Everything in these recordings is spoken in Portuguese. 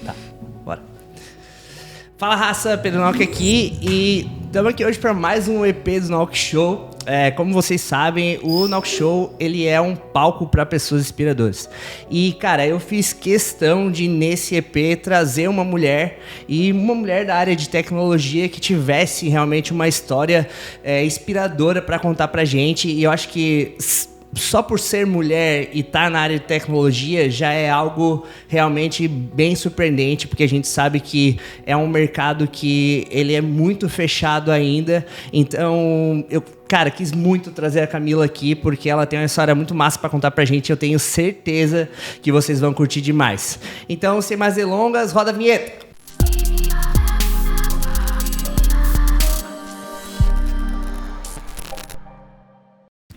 Tá, bora. Fala, raça, Pedro Nauk aqui e estamos aqui hoje para mais um EP do Nauk Show. Como vocês sabem, o Nauk Show, ele é um palco para pessoas inspiradoras. E, cara, eu fiz questão de, nesse EP, trazer uma mulher da área de tecnologia que tivesse realmente uma história inspiradora para contar pra gente. E eu acho que só por ser mulher e estar na área de tecnologia já é algo realmente bem surpreendente, porque a gente sabe que é um mercado que ele é muito fechado ainda. Então, cara, quis muito trazer a Camila aqui, porque ela tem uma história muito massa pra contar pra gente. Eu tenho certeza que vocês vão curtir demais. Então, sem mais delongas, roda a vinheta.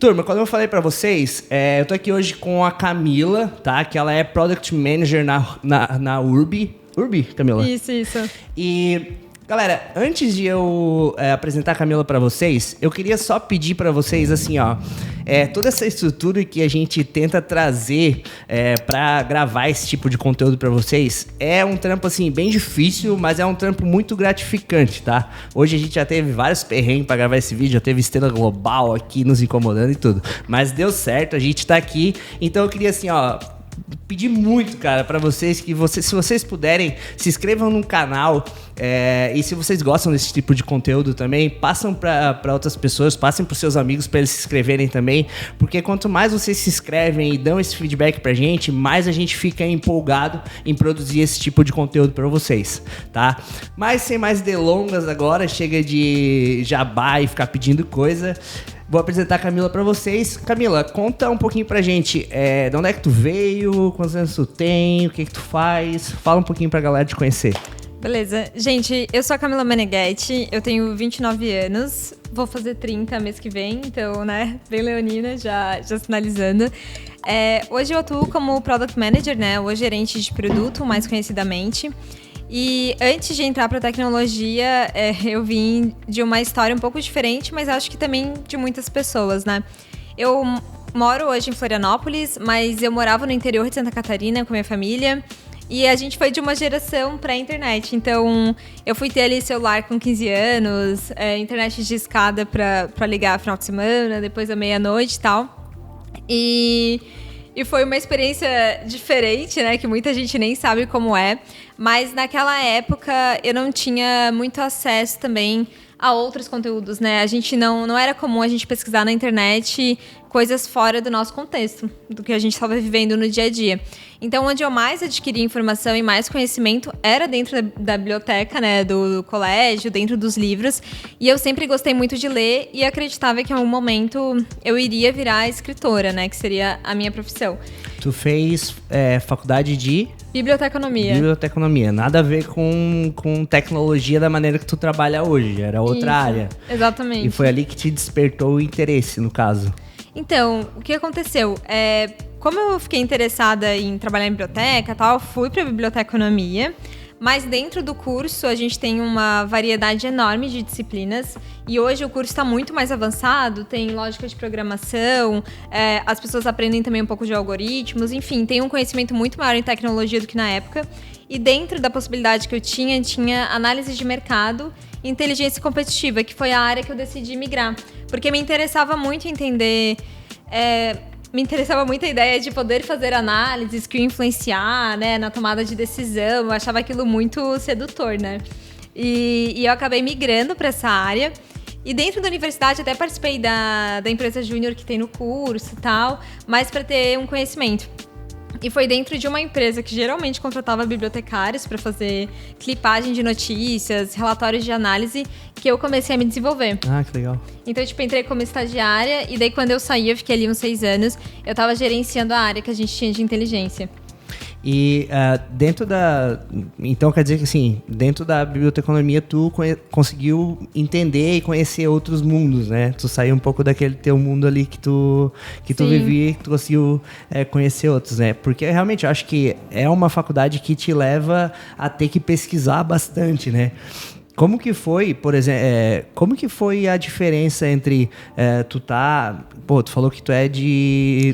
Turma, quando eu falei pra vocês, eu tô aqui hoje com a Camila, tá? Que ela é Product Manager na Urbi. Urbi, Camila? Isso. E, galera, antes de eu apresentar a Camila pra vocês, eu queria só pedir pra vocês, assim, ó, toda essa estrutura que a gente tenta trazer pra gravar esse tipo de conteúdo pra vocês é um trampo, assim, bem difícil, mas é um trampo muito gratificante, tá? Hoje a gente já teve vários perrengues pra gravar esse vídeo, já teve estrela global aqui nos incomodando e tudo, mas deu certo, a gente tá aqui, então eu queria, assim, ó, pedir muito, cara, pra vocês que se vocês puderem, se inscrevam no canal e se vocês gostam desse tipo de conteúdo também, passam pra outras pessoas, passem pros seus amigos pra eles se inscreverem também, porque quanto mais vocês se inscrevem e dão esse feedback pra gente, mais a gente fica empolgado em produzir esse tipo de conteúdo pra vocês, tá? Mas sem mais delongas agora, chega de jabá e ficar pedindo coisa. Vou apresentar a Camila pra vocês. Camila, conta um pouquinho pra gente de onde é que tu veio, quantos anos tu tem, o que tu faz. Fala um pouquinho pra galera te conhecer. Beleza. Gente, eu sou a Camila Meneghetti, eu tenho 29 anos, vou fazer 30 mês que vem, então, né, bem leonina, já sinalizando. Hoje eu atuo como Product Manager, né, ou gerente de produto, mais conhecidamente. E antes de entrar para a tecnologia, eu vim de uma história um pouco diferente, mas acho que também de muitas pessoas, né? Eu moro hoje em Florianópolis, mas eu morava no interior de Santa Catarina com minha família. E a gente foi de uma geração pré-internet. Então, eu fui ter ali celular com 15 anos, internet de escada para ligar final de semana, depois da meia-noite e tal. E foi uma experiência diferente, né? Que muita gente nem sabe como é. Mas naquela época eu não tinha muito acesso também a outros conteúdos, né? A gente não era comum a gente pesquisar na internet coisas fora do nosso contexto, do que a gente estava vivendo no dia a dia. Então, onde eu mais adquiria informação e mais conhecimento era dentro da biblioteca, né, do colégio, dentro dos livros. E eu sempre gostei muito de ler e acreditava que em algum momento eu iria virar escritora, né, que seria a minha profissão. Tu fez faculdade de... Biblioteconomia. Nada a ver com tecnologia da maneira que tu trabalha hoje. Era outra área. Exatamente. E foi ali que te despertou o interesse, no caso. Então, o que aconteceu? Como eu fiquei interessada em trabalhar em biblioteca e tal, fui para a biblioteconomia, mas dentro do curso a gente tem uma variedade enorme de disciplinas e hoje o curso está muito mais avançado, tem lógica de programação, as pessoas aprendem também um pouco de algoritmos, enfim, tem um conhecimento muito maior em tecnologia do que na época. E dentro da possibilidade que eu tinha análise de mercado e inteligência competitiva, que foi a área que eu decidi migrar, porque me interessava muito entender... Me interessava muito a ideia de poder fazer análises que iam influenciar, né, na tomada de decisão. Eu achava aquilo muito sedutor, né? E eu acabei migrando para essa área. E dentro da universidade até participei da empresa júnior que tem no curso e tal, mas para ter um conhecimento. E foi dentro de uma empresa que geralmente contratava bibliotecários para fazer clipagem de notícias, relatórios de análise, que eu comecei a me desenvolver. Ah, que legal. Então, entrei como estagiária e daí quando eu saí, eu fiquei ali uns 6 anos, eu estava gerenciando a área que a gente tinha de inteligência. E dentro da... Então, quer dizer que, assim, dentro da biblioteconomia, tu conseguiu entender e conhecer outros mundos, né? Tu saiu um pouco daquele teu mundo ali que tu vivia e que tu conseguiu conhecer outros, né? Porque, realmente, eu acho que é uma faculdade que te leva a ter que pesquisar bastante, né? Como que foi, por exemplo, como que foi a diferença entre tu falou que tu é de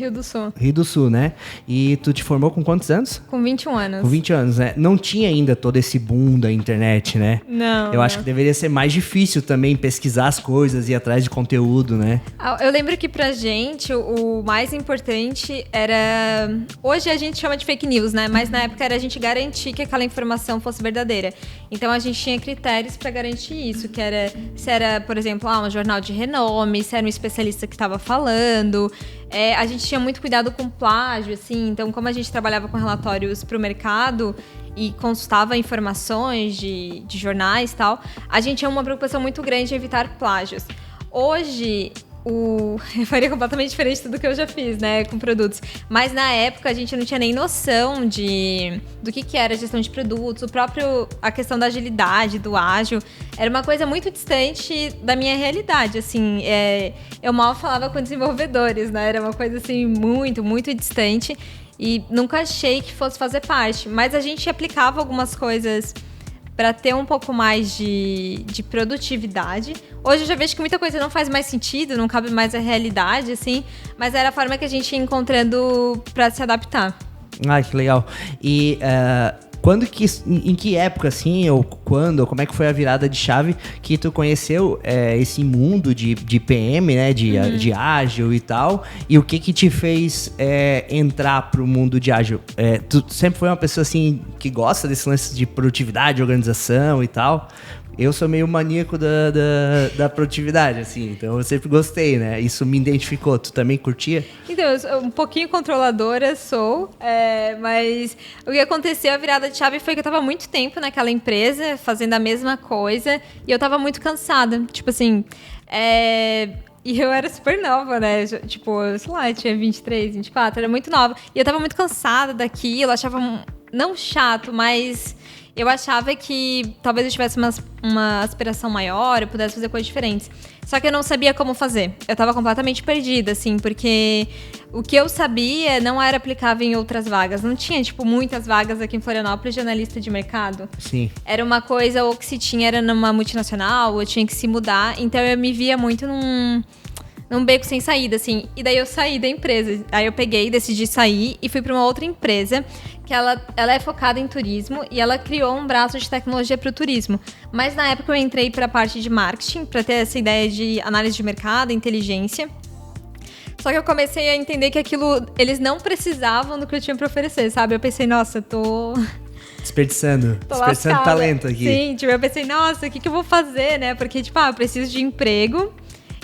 Rio do Sul, né? E tu te formou com quantos anos? Com 21 anos. Com 20 anos, né? Não tinha ainda todo esse boom da internet, né? Não. Eu acho que deveria ser mais difícil também pesquisar as coisas e ir atrás de conteúdo, né? Eu lembro que pra gente o mais importante era... Hoje a gente chama de fake news, né? Mas na época era a gente garantir que aquela informação fosse verdadeira. Então a gente tinha critérios para garantir isso, que era se era, por exemplo, um jornal de renome, se era um especialista que estava falando. A gente tinha muito cuidado com plágio, assim, então como a gente trabalhava com relatórios para o mercado e consultava informações de jornais e tal, a gente tinha uma preocupação muito grande em evitar plágios. Hoje, eu faria completamente diferente de tudo que eu já fiz, né, com produtos. Mas na época a gente não tinha nem noção do que era gestão de produtos, a questão da agilidade, do ágil. Era uma coisa muito distante da minha realidade, assim. Eu mal falava com desenvolvedores, né, era uma coisa assim muito, muito distante. E nunca achei que fosse fazer parte. Mas a gente aplicava algumas coisas para ter um pouco mais de produtividade. Hoje eu já vejo que muita coisa não faz mais sentido, não cabe mais à realidade, assim, mas era a forma que a gente ia encontrando para se adaptar. Ah, que legal. E em que época, assim, ou como é que foi a virada de chave que tu conheceu esse mundo de PM, né, de ágil e tal, e o que te fez entrar pro mundo de ágil? Tu sempre foi uma pessoa, assim, que gosta desse lance de produtividade, organização e tal? Eu sou meio maníaco da produtividade, assim, então eu sempre gostei, né? Isso me identificou. Tu também curtia? Então, eu sou um pouquinho controladora, mas o que aconteceu, a virada de chave foi que eu tava muito tempo naquela empresa, fazendo a mesma coisa, e eu tava muito cansada. Tipo assim, e eu era super nova, né? Tipo, sei lá, eu tinha 23, 24, era muito nova. E eu tava muito cansada daquilo, achava não chato, mas eu achava que talvez eu tivesse uma aspiração maior, eu pudesse fazer coisas diferentes. Só que eu não sabia como fazer. Eu tava completamente perdida, assim, porque o que eu sabia não era aplicável em outras vagas. Não tinha, tipo, muitas vagas aqui em Florianópolis de analista de mercado. Sim. Era uma coisa, ou que se tinha era numa multinacional, ou tinha que se mudar. Então eu me via muito num beco sem saída, assim. E daí eu saí da empresa. Aí eu decidi sair e fui para uma outra empresa que ela é focada em turismo e ela criou um braço de tecnologia para o turismo. Mas na época eu entrei para a parte de marketing, para ter essa ideia de análise de mercado, inteligência. Só que eu comecei a entender que eles não precisavam do que eu tinha para oferecer, sabe? Eu pensei, nossa, tô desperdiçando talento aqui. Sim, eu pensei, nossa, o que eu vou fazer, né? Porque, eu preciso de emprego.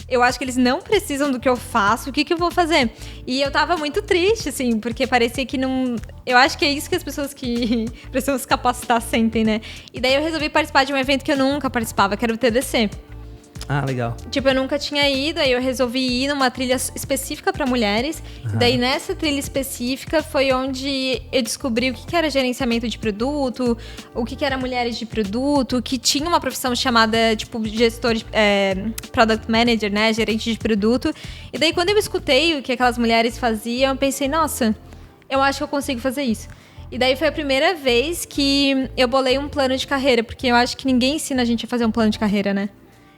Eu acho que eles não precisam do que eu faço, o que eu vou fazer? E eu tava muito triste, assim, porque parecia que não... Eu acho que é isso que as pessoas que precisam se capacitar sentem, né? E daí eu resolvi participar de um evento que eu nunca participava, que era o TDC. Ah, legal. Eu nunca tinha ido, aí eu resolvi ir numa trilha específica para mulheres. Uhum. Daí, nessa trilha específica, foi onde eu descobri o que era gerenciamento de produto, o que era mulheres de produto, que tinha uma profissão chamada, gestor de product manager, né? Gerente de produto. E daí, quando eu escutei o que aquelas mulheres faziam, eu pensei, nossa, eu acho que eu consigo fazer isso. E daí foi a primeira vez que eu bolei um plano de carreira, porque eu acho que ninguém ensina a gente a fazer um plano de carreira, né?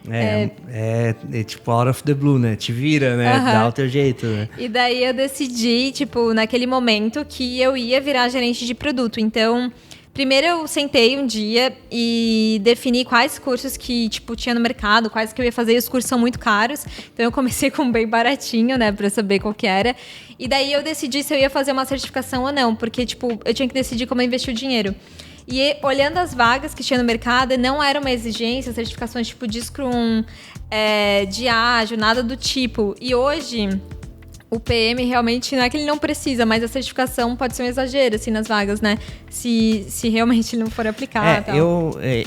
É tipo out of the blue, né? Te vira, né? Dá o teu jeito, né? E daí eu decidi, naquele momento, que eu ia virar gerente de produto. Então, primeiro eu sentei um dia e defini quais cursos que, tinha no mercado, quais que eu ia fazer. E os cursos são muito caros. Então, eu comecei com bem baratinho, né? Pra saber qual que era. E daí eu decidi se eu ia fazer uma certificação ou não. Porque, eu tinha que decidir como eu investir o dinheiro. E olhando as vagas que tinha no mercado, não era uma exigência, certificações de Scrum, de ágil, nada do tipo. E hoje, o PM realmente, não é que ele não precisa, mas a certificação pode ser um exagero, assim, nas vagas, né? Se realmente ele não for aplicado.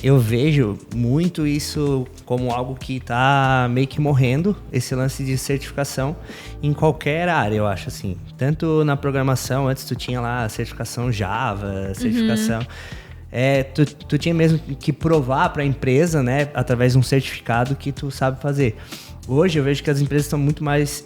Eu vejo muito isso como algo que tá meio que morrendo, esse lance de certificação, em qualquer área, eu acho, assim. Tanto na programação, antes tu tinha lá a certificação Java, certificação... Tu tinha mesmo que provar para a empresa, né, através de um certificado que tu sabe fazer. hoje eu vejo que as empresas estão muito mais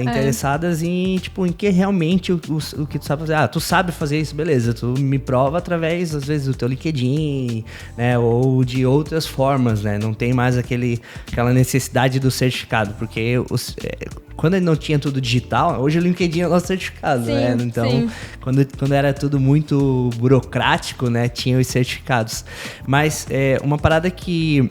interessadas em, tipo, em que realmente o que tu sabe fazer. Ah, tu sabe fazer isso, beleza. Tu me prova através, às vezes, do teu LinkedIn, né? Ou de outras formas, né? Não tem mais aquela necessidade do certificado, porque quando ele não tinha tudo digital, hoje o LinkedIn é o nosso certificado, né? Então, quando era tudo muito burocrático, né? Tinha os certificados. Mas uma parada que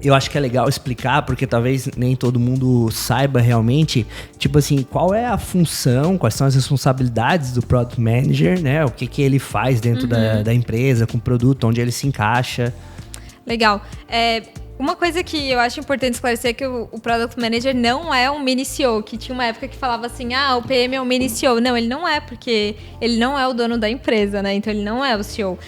eu acho que é legal explicar, porque talvez nem todo mundo saiba realmente, tipo assim, qual é a função, quais são as responsabilidades do Product Manager, né? O que ele faz dentro da empresa, com o produto, onde ele se encaixa. Legal. Uma coisa que eu acho importante esclarecer é que o Product Manager não é um mini CEO, que tinha uma época que falava assim, o PM é um mini CEO. Não, ele não é, porque ele não é o dono da empresa, né? Então ele não é o CEO.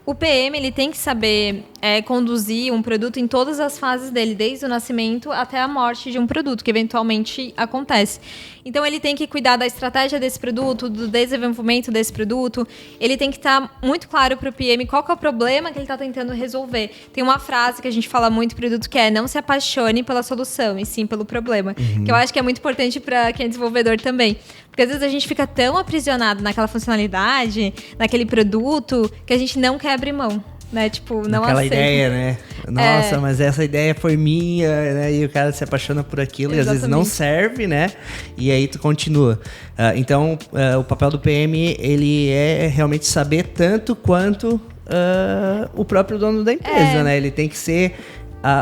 O PM, ele tem que saber conduzir um produto em todas as fases dele, desde o nascimento até a morte de um produto, que eventualmente acontece. Então, ele tem que cuidar da estratégia desse produto, do desenvolvimento desse produto. Ele tem que estar muito claro para o PM qual que é o problema que ele está tentando resolver. Tem uma frase que a gente fala muito em produto que é: não se apaixone pela solução, e sim pelo problema. Que eu acho que é muito importante para quem é desenvolvedor também. Porque às vezes a gente fica tão aprisionado naquela funcionalidade, naquele produto, que a gente não quer abrir mão. Né? Tipo, não aquela aceita. ideia, né? Nossa, mas essa ideia foi minha, né? E o cara se apaixona por aquilo. Exatamente. E às vezes não serve, né? E aí tu continua. Então, o papel do PM, ele é realmente saber tanto quanto o próprio dono da empresa, né? Ele tem que ser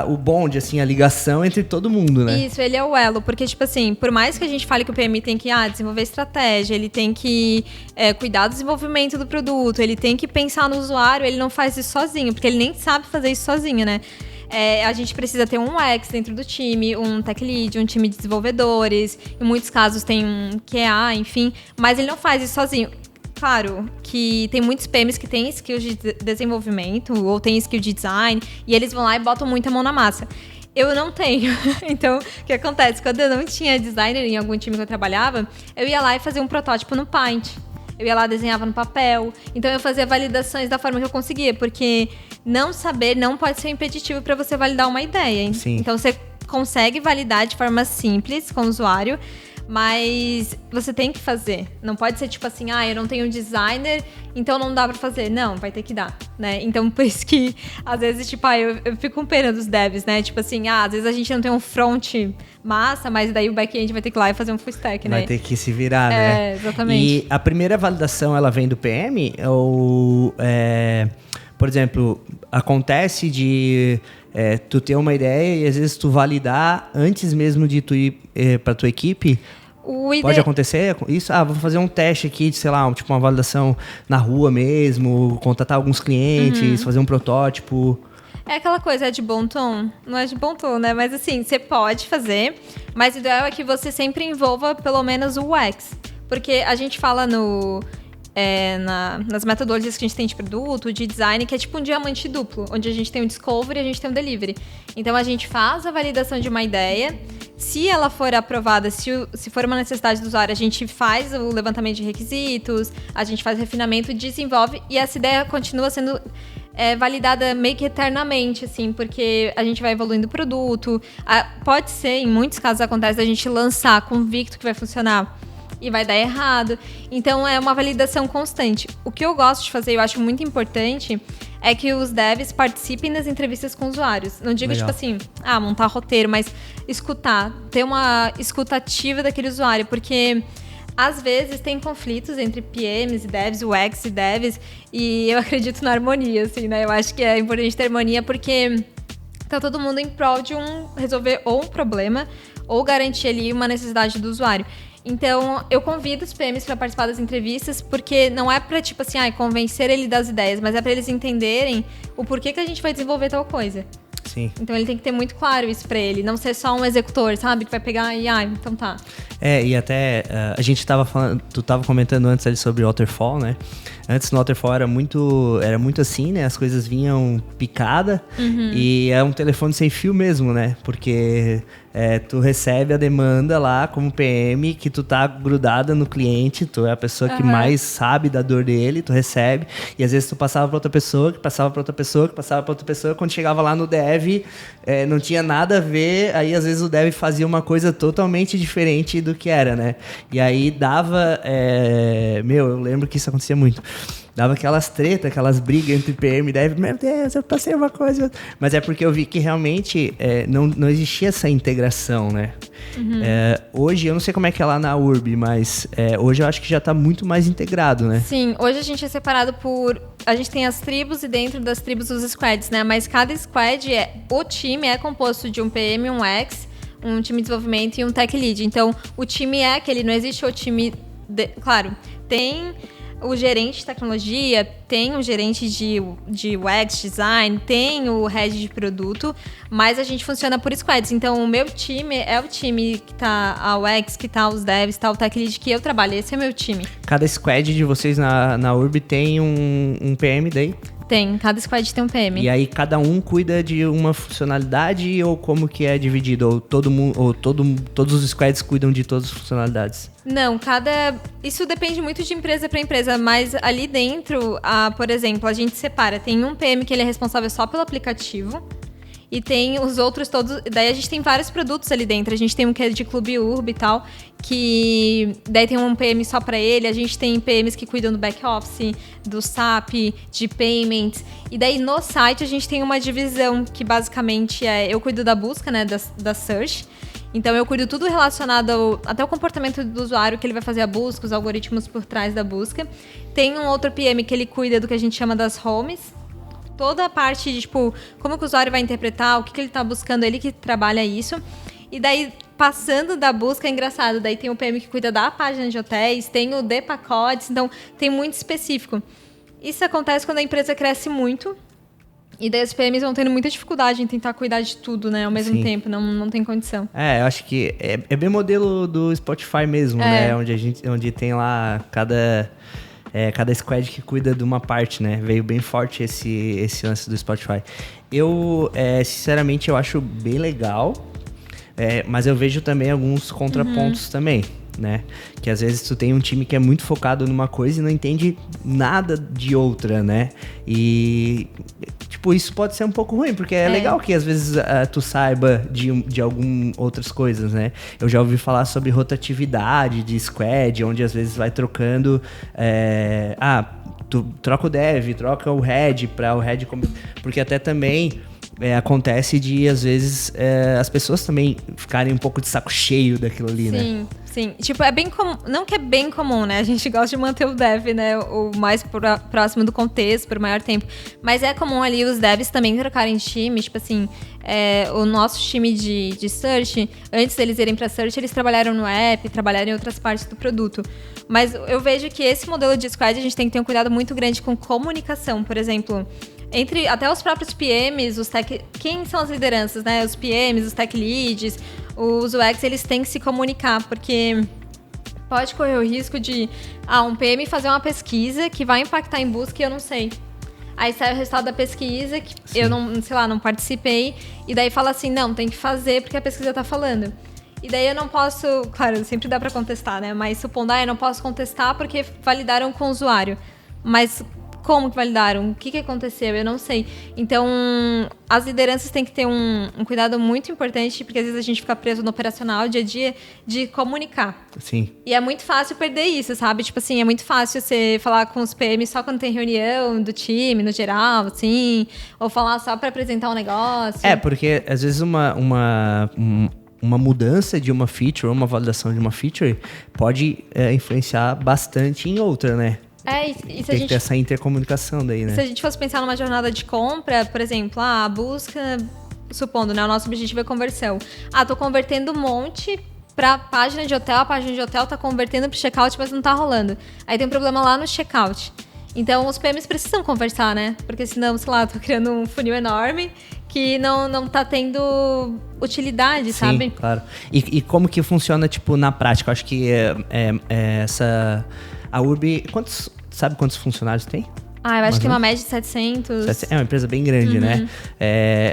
o bonde, assim, a ligação entre todo mundo, né? Isso, ele é o elo, porque, tipo assim, por mais que a gente fale que o PM tem que desenvolver estratégia, ele tem que cuidar do desenvolvimento do produto, ele tem que pensar no usuário, ele não faz isso sozinho, porque ele nem sabe fazer isso sozinho, né? A gente precisa ter um UX dentro do time, um tech lead, um time de desenvolvedores, em muitos casos tem um QA, enfim, mas ele não faz isso sozinho. Claro que tem muitos PMs que têm skills de desenvolvimento ou têm skill de design e eles vão lá e botam muita mão na massa. Eu não tenho. Então, o que acontece? Quando eu não tinha designer em algum time que eu trabalhava, eu ia lá e fazia um protótipo no Paint. Eu ia lá, desenhava no papel. Então, eu fazia validações da forma que eu conseguia, porque não saber não pode ser impeditivo para você validar uma ideia. Sim. Então, você consegue validar de forma simples com o usuário, mas você tem que fazer. Não pode ser tipo assim, eu não tenho designer, então não dá pra fazer. Não, vai ter que dar, né? Então, por isso que, às vezes, tipo, eu fico com pena dos devs, né? Tipo assim, às vezes a gente não tem um front massa, mas daí o back-end vai ter que ir lá e fazer um full stack, né? Vai ter que se virar, né? Exatamente. E a primeira validação, ela vem do PM? Ou, por exemplo, acontece de tu ter uma ideia e às vezes tu validar antes mesmo de tu ir para tua equipe? Pode acontecer isso? Vou fazer um teste aqui de, sei lá, tipo uma validação na rua mesmo, contatar alguns clientes, fazer um protótipo. É aquela coisa, é de bom tom? Não é de bom tom, né? Mas assim, você pode fazer, mas o ideal é que você sempre envolva pelo menos o UX. Porque a gente fala nas metodologias que a gente tem de produto, de design, que é tipo um diamante duplo, onde a gente tem o discovery e a gente tem o delivery. Então, a gente faz a validação de uma ideia, se ela for aprovada, se for uma necessidade do usuário, a gente faz o levantamento de requisitos, a gente faz o refinamento, desenvolve, e essa ideia continua sendo validada meio que eternamente, assim, porque a gente vai evoluindo o produto. Pode ser, em muitos casos acontece, a gente lançar convicto que vai funcionar e vai dar errado. Então, é uma validação constante. O que eu gosto de fazer, eu acho muito importante, é que os devs participem das entrevistas com usuários. Não digo, Legal. tipo assim, montar roteiro, mas escutar. Ter uma escuta ativa daquele usuário, porque às vezes tem conflitos entre PMs e devs, UX e devs, e eu acredito na harmonia, assim, né? Eu acho que é importante ter harmonia, porque tá todo mundo em prol de resolver ou um problema, ou garantir ali uma necessidade do usuário. Então, eu convido os PMs para participar das entrevistas, porque não é para, tipo assim, convencer ele das ideias, mas é para eles entenderem o porquê que a gente vai desenvolver tal coisa. Sim. Então, ele tem que ter muito claro isso para ele, não ser só um executor, sabe? Que vai pegar e, então tá. E até a gente tava falando, tu tava comentando antes ali sobre Waterfall, né? Antes no Waterfall era muito assim, né? As coisas vinham picada e é um telefone sem fio mesmo, né? Porque Tu recebe a demanda lá como PM, que tu tá grudada no cliente, tu é a pessoa que mais sabe da dor dele, tu recebe, e às vezes tu passava pra outra pessoa, que passava pra outra pessoa, que passava pra outra pessoa, quando chegava lá no dev, não tinha nada a ver, aí às vezes o dev fazia uma coisa totalmente diferente do que era, né? E aí dava... eu lembro que isso acontecia muito. Dava aquelas tretas, aquelas brigas entre PM e dev. Meu Deus, eu passei uma coisa. Mas é porque eu vi que realmente não existia essa integração, né? Hoje, eu não sei como é que é lá na URB, mas hoje eu acho que já está muito mais integrado, né? Sim, hoje a gente é separado por... A gente tem as tribos e dentro das tribos os squads, né? Mas cada squad, o time é composto de um PM, um UX, um time de desenvolvimento e um tech lead. Então, o time é aquele, não existe o time... Claro, tem... o gerente de tecnologia, tem o gerente de UX, design, tem o head de produto, mas a gente funciona por squads. Então, o meu time é o time que tá a UX, que tá os devs, tá o tech lead que eu trabalho. Esse é o meu time. Cada squad de vocês na URB tem um PM daí? Tem, cada squad tem um PM. E aí cada um cuida de uma funcionalidade ou como que é dividido? Ou todos os squads cuidam de todas as funcionalidades? Não, isso depende muito de empresa para empresa, mas ali dentro, por exemplo, a gente separa. Tem um PM que ele é responsável só pelo aplicativo. E tem os outros todos... Daí a gente tem vários produtos ali dentro. A gente tem um que é de Clube Urb e tal, que daí tem um PM só para ele. A gente tem PMs que cuidam do back-office, do SAP, de payments. E daí no site a gente tem uma divisão que basicamente eu cuido da busca, né, da search. Então eu cuido tudo relacionado até o comportamento do usuário, que ele vai fazer a busca, os algoritmos por trás da busca. Tem um outro PM que ele cuida do que a gente chama das homes. Toda a parte de, como que o usuário vai interpretar, o que ele está buscando, ele que trabalha isso. E daí, passando da busca, é engraçado. Daí tem o PM que cuida da página de hotéis, tem o de pacotes, então tem muito específico. Isso acontece quando a empresa cresce muito. E daí os PMs vão tendo muita dificuldade em tentar cuidar de tudo, né? Ao mesmo tempo, não tem condição. Eu acho que é bem modelo do Spotify mesmo, né? Onde tem lá cada squad que cuida de uma parte, né? Veio bem forte esse lance do Spotify. Eu, sinceramente, eu acho bem legal, mas eu vejo também alguns contrapontos também, né? Que às vezes tu tem um time que é muito focado numa coisa e não entende nada de outra, né? E, isso pode ser um pouco ruim, porque é legal que às vezes tu saiba de algumas outras coisas, né? Eu já ouvi falar sobre rotatividade de squad, onde às vezes vai trocando... tu troca o dev, troca o head para o head... Porque até também... acontece de, às vezes, as pessoas também ficarem um pouco de saco cheio daquilo ali, né? Sim. É bem comum. Não que é bem comum, né? A gente gosta de manter o dev, né? O mais próximo do contexto, por maior tempo. Mas é comum ali os devs também trocarem de time. Tipo assim, o nosso time de search, antes deles irem pra search, eles trabalharam no app, trabalharam em outras partes do produto. Mas eu vejo que esse modelo de squad, a gente tem que ter um cuidado muito grande com comunicação. Por exemplo... Entre até os próprios PMs, quem são as lideranças, né? Os PMs, os tech leads, os UX, eles têm que se comunicar, porque pode correr o risco de um PM fazer uma pesquisa que vai impactar em busca e eu não sei. Aí sai o resultado da pesquisa, que eu não participei, e daí fala assim, não, tem que fazer porque a pesquisa tá falando. E daí eu não posso, claro, sempre dá pra contestar, né? Mas supondo, eu não posso contestar porque validaram com o usuário. Mas... como que validaram? O que aconteceu? Eu não sei. Então, as lideranças têm que ter um cuidado muito importante, porque às vezes a gente fica preso no operacional, dia a dia, de comunicar. Sim. E é muito fácil perder isso, sabe? Tipo assim, é muito fácil você falar com os PMs só quando tem reunião do time, no geral, assim, ou falar só para apresentar um negócio. Porque às vezes uma mudança de uma feature, ou uma validação de uma feature, pode influenciar bastante em outra, né? E se tem que ter essa intercomunicação daí, né? Se a gente fosse pensar numa jornada de compra, por exemplo, a busca, supondo, né, o nosso objetivo é conversão. Tô convertendo um monte pra página de hotel, a página de hotel tá convertendo pro checkout, mas não tá rolando. Aí tem um problema lá no checkout. Então, os PMs precisam conversar, né? Porque senão, sei lá, tô criando um funil enorme que não tá tendo utilidade, sabe? Sim, claro. E como que funciona, na prática? Eu acho que a URB... Sabe quantos funcionários tem? Eu acho que tem uma média de 700. É uma empresa bem grande, né?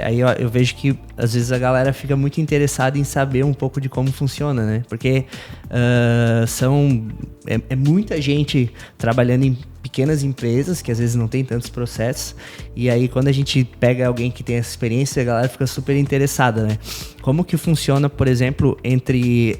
Aí eu vejo que às vezes a galera fica muito interessada em saber um pouco de como funciona, né? Porque é muita gente trabalhando em pequenas empresas que às vezes não tem tantos processos, e aí quando a gente pega alguém que tem essa experiência, a galera fica super interessada, né? Como que funciona, por exemplo, entre...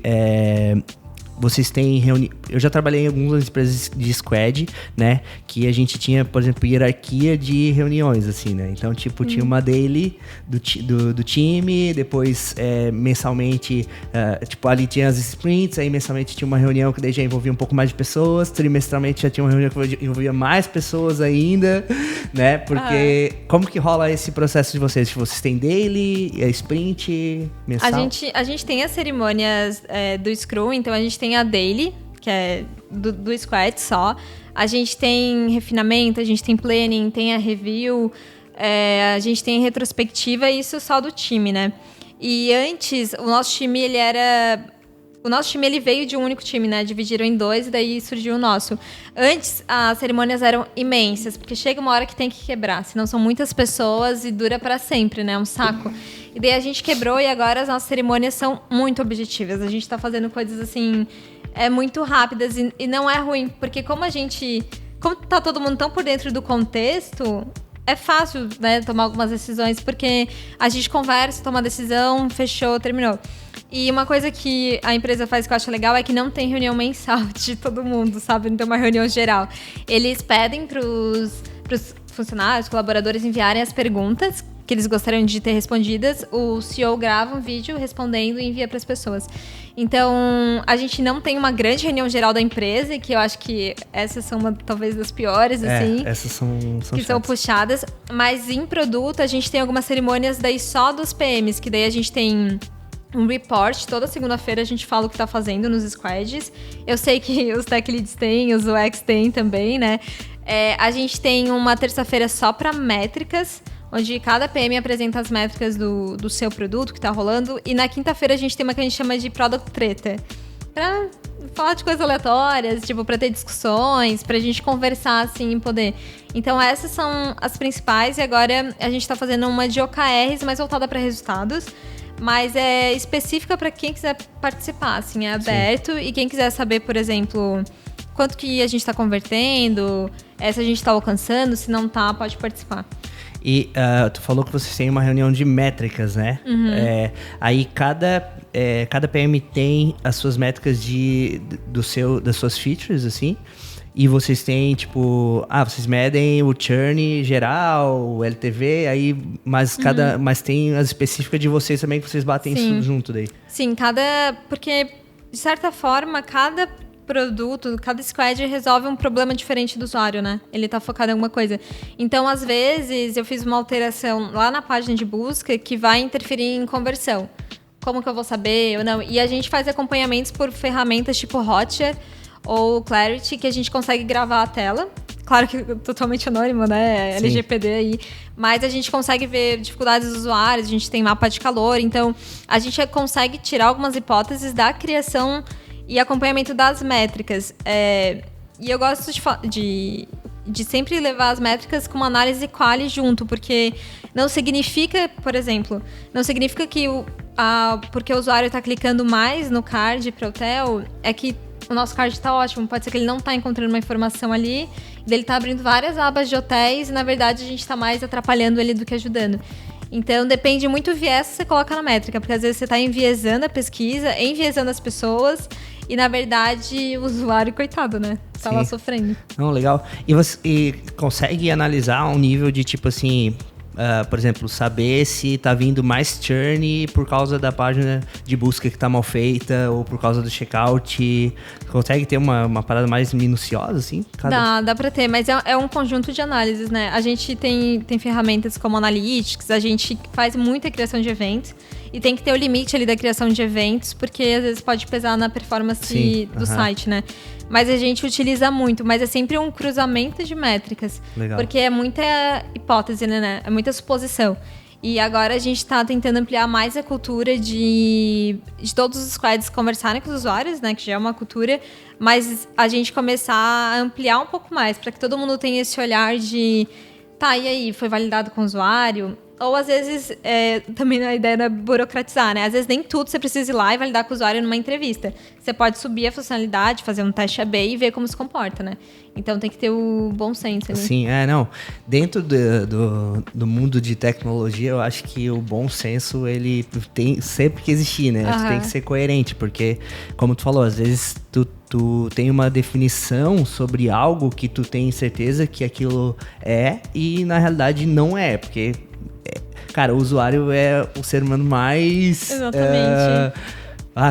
vocês têm eu já trabalhei em algumas empresas de squad, né? Que a gente tinha, por exemplo, hierarquia de reuniões, assim, né? Então, tipo, tinha uma daily do time, depois mensalmente, tipo, ali tinha as sprints, aí mensalmente tinha uma reunião que daí já envolvia um pouco mais de pessoas, trimestralmente já tinha uma reunião que envolvia mais pessoas ainda, né? Porque como que rola esse processo de vocês? Tipo, vocês têm daily, sprint, mensal? A gente tem as cerimônias do Scrum, então a gente tem a daily, que é do squad só. A gente tem refinamento, a gente tem planning, tem a review, a gente tem a retrospectiva, e isso só do time, né? E antes, o nosso time, ele veio de um único time, né? Dividiram em dois e daí surgiu o nosso. Antes, as cerimônias eram imensas, porque chega uma hora que tem que quebrar, senão são muitas pessoas e dura para sempre, né? É um saco. E daí a gente quebrou e agora as nossas cerimônias são muito objetivas. A gente tá fazendo coisas assim, muito rápidas e não é ruim, porque como tá todo mundo tão por dentro do contexto, é fácil, né, tomar algumas decisões, porque a gente conversa, toma decisão, fechou, terminou. E uma coisa que a empresa faz que eu acho legal é que não tem reunião mensal de todo mundo, sabe? Não tem uma reunião geral. Eles pedem pros funcionários, colaboradores enviarem as perguntas que eles gostariam de ter respondidas. O CEO grava um vídeo respondendo e envia para as pessoas. Então, a gente não tem uma grande reunião geral da empresa, que eu acho que essas são talvez das piores, assim. Essas são que chatas. São puxadas. Mas em produto, a gente tem algumas cerimônias daí só dos PMs, que daí a gente tem um report. Toda segunda-feira a gente fala o que tá fazendo nos squads. Eu sei que os tech leads têm, os UX têm também, né? A gente tem uma terça-feira só para métricas, onde cada PM apresenta as métricas do seu produto que tá rolando. E na quinta-feira a gente tem uma que a gente chama de Product Treta. Pra falar de coisas aleatórias, tipo, pra ter discussões, pra gente conversar, assim, e poder. Então, essas são as principais. E agora a gente tá fazendo uma de OKRs, mais voltada pra resultados. Mas é específica pra quem quiser participar, assim, é aberto. Sim. E quem quiser saber, por exemplo, quanto que a gente tá convertendo, se a gente tá alcançando, se não tá, pode participar. E tu falou que vocês têm uma reunião de métricas, né? Uhum. Aí cada PM tem as suas métricas das suas features, assim. E vocês têm, tipo... vocês medem o churn geral, o LTV, aí... Mas tem as específicas de vocês também, que vocês batem isso junto daí. Sim, porque, de certa forma, cada produto, cada squad resolve um problema diferente do usuário, né? Ele tá focado em alguma coisa. Então, às vezes, eu fiz uma alteração lá na página de busca que vai interferir em conversão. Como que eu vou saber ou não? E a gente faz acompanhamentos por ferramentas tipo Hotjar ou Clarity, que a gente consegue gravar a tela. Claro que totalmente anônimo, né? Sim. LGPD aí. Mas a gente consegue ver dificuldades dos usuários, a gente tem mapa de calor. Então, a gente consegue tirar algumas hipóteses da criação e acompanhamento das métricas. E eu gosto de sempre levar as métricas com uma análise quali junto, porque não significa, por exemplo, que porque o usuário está clicando mais no card para hotel, é que o nosso card está ótimo. Pode ser que ele não está encontrando uma informação ali, ele está abrindo várias abas de hotéis e, na verdade, a gente está mais atrapalhando ele do que ajudando. Então, depende muito do viés que você coloca na métrica, porque às vezes você está enviesando a pesquisa, enviesando as pessoas, e, na verdade, o usuário, coitado, né? Tá lá sofrendo. Não, legal. E você consegue analisar um nível de, tipo assim... por exemplo, saber se tá vindo mais churn por causa da página de busca que tá mal feita ou por causa do checkout. Consegue ter uma parada mais minuciosa, assim? Dá pra ter, mas é um conjunto de análises, né? A gente tem ferramentas como Analytics, a gente faz muita criação de eventos e tem que ter o limite ali da criação de eventos, porque às vezes pode pesar na performance do site, né? Mas a gente utiliza muito, mas é sempre um cruzamento de métricas. Legal. Porque é muita hipótese, né? É muita suposição. E agora a gente está tentando ampliar mais a cultura de todos os squads conversarem com os usuários, né? Que já é uma cultura, mas a gente começar a ampliar um pouco mais, para que todo mundo tenha esse olhar de tá, e aí, foi validado com o usuário? Ou às vezes, também a ideia é burocratizar, né? Às vezes nem tudo você precisa ir lá e validar com o usuário numa entrevista. Você pode subir a funcionalidade, fazer um teste AB e ver como se comporta, né? Então tem que ter o bom senso ali. Sim, não. Dentro do mundo de tecnologia, eu acho que o bom senso, ele tem sempre que existir, né? Tu tem que ser coerente, porque, como tu falou, às vezes tu tem uma definição sobre algo que tu tem certeza que aquilo é e na realidade não é, porque, cara, o usuário é o ser humano mais... Exatamente.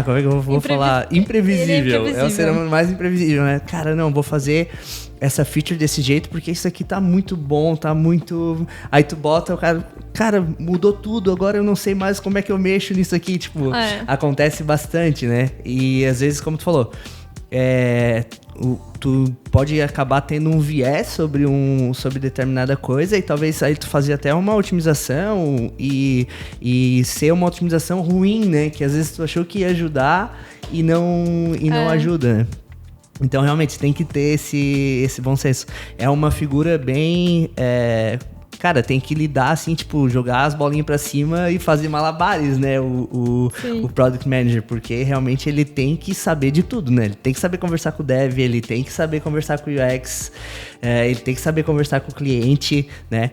Como é que eu vou falar? Imprevisível. É o ser humano mais imprevisível, né? Cara, não, vou fazer essa feature desse jeito porque isso aqui tá muito bom, tá muito... Aí tu bota, o cara, mudou tudo, agora eu não sei mais como é que eu mexo nisso aqui. Tipo, acontece bastante, né? E às vezes, como tu falou, tu pode acabar tendo um viés sobre determinada coisa e talvez aí tu fazer até uma otimização e ser uma otimização ruim, né? Que às vezes tu achou que ia ajudar e não ajuda, né? Então, realmente, tem que ter esse bom senso. É uma figura bem... cara, tem que lidar, assim, tipo, jogar as bolinhas pra cima e fazer malabares, né? O Product Manager, porque realmente ele tem que saber de tudo, né? Ele tem que saber conversar com o Dev, ele tem que saber conversar com o UX, ele tem que saber conversar com o cliente, né?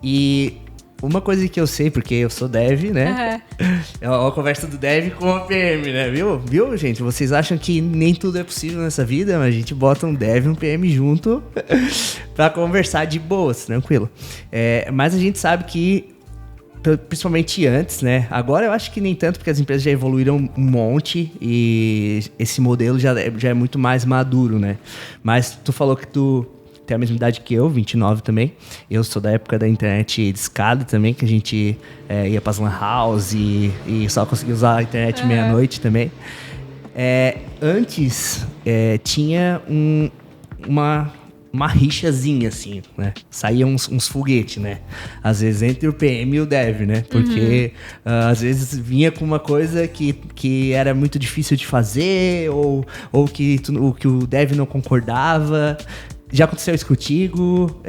E uma coisa que eu sei, porque eu sou Dev, né? É uma conversa do Dev com a PM, né? Viu, gente? Vocês acham que nem tudo é possível nessa vida, mas a gente bota um Dev e um PM junto pra conversar de boas, tranquilo. Mas a gente sabe que, principalmente antes, né? Agora eu acho que nem tanto, porque as empresas já evoluíram um monte e esse modelo já é muito mais maduro, né? Mas tu falou que tu tem a mesma idade que eu, 29 também. Eu sou da época da internet discada também, que a gente ia pras lan house e só conseguia usar a internet meia-noite também. Antes, tinha uma rixazinha, assim, né? Saíam uns foguetes, né? Às vezes entre o PM e o Dev, né? Porque às vezes vinha com uma coisa que era muito difícil de fazer ou que o Dev não concordava. Já aconteceu isso contigo?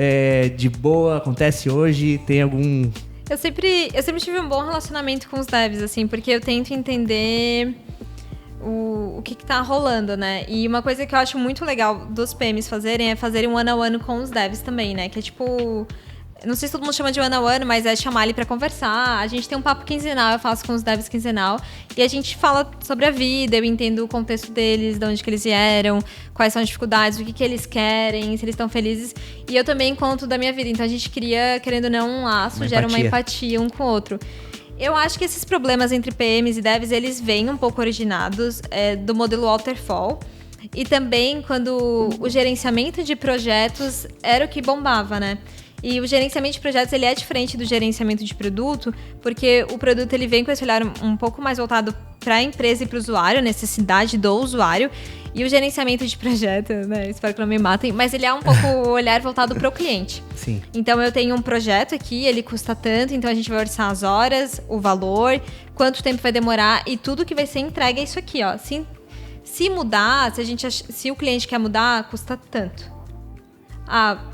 De boa? Acontece hoje? Tem algum... Eu sempre tive um bom relacionamento com os devs, assim, porque eu tento entender o que tá rolando, né? E uma coisa que eu acho muito legal dos PMs fazerem é fazerem um one-on-one com os devs também, né? Que é tipo... Não sei se todo mundo chama de one-on-one, mas é chamar ele pra conversar. A gente tem um papo quinzenal, eu faço com os devs quinzenal. E a gente fala sobre a vida, eu entendo o contexto deles, de onde que eles vieram, quais são as dificuldades, o que eles querem, se eles estão felizes. E eu também conto da minha vida. Então a gente cria, querendo ou não, um laço, gera uma empatia um com o outro. Eu acho que esses problemas entre PMs e devs, eles vêm um pouco originados do modelo waterfall. E também quando o gerenciamento de projetos era o que bombava, né? E o gerenciamento de projetos, ele é diferente do gerenciamento de produto, porque o produto ele vem com esse olhar um pouco mais voltado para a empresa e para o usuário, a necessidade do usuário. E o gerenciamento de projetos, né? Espero que não me matem, mas ele é um pouco o olhar voltado para o cliente. Sim. Então eu tenho um projeto aqui, ele custa tanto, então a gente vai orçar as horas, o valor, quanto tempo vai demorar e tudo que vai ser entregue é isso aqui, ó. Se mudar, se o cliente quer mudar, custa tanto.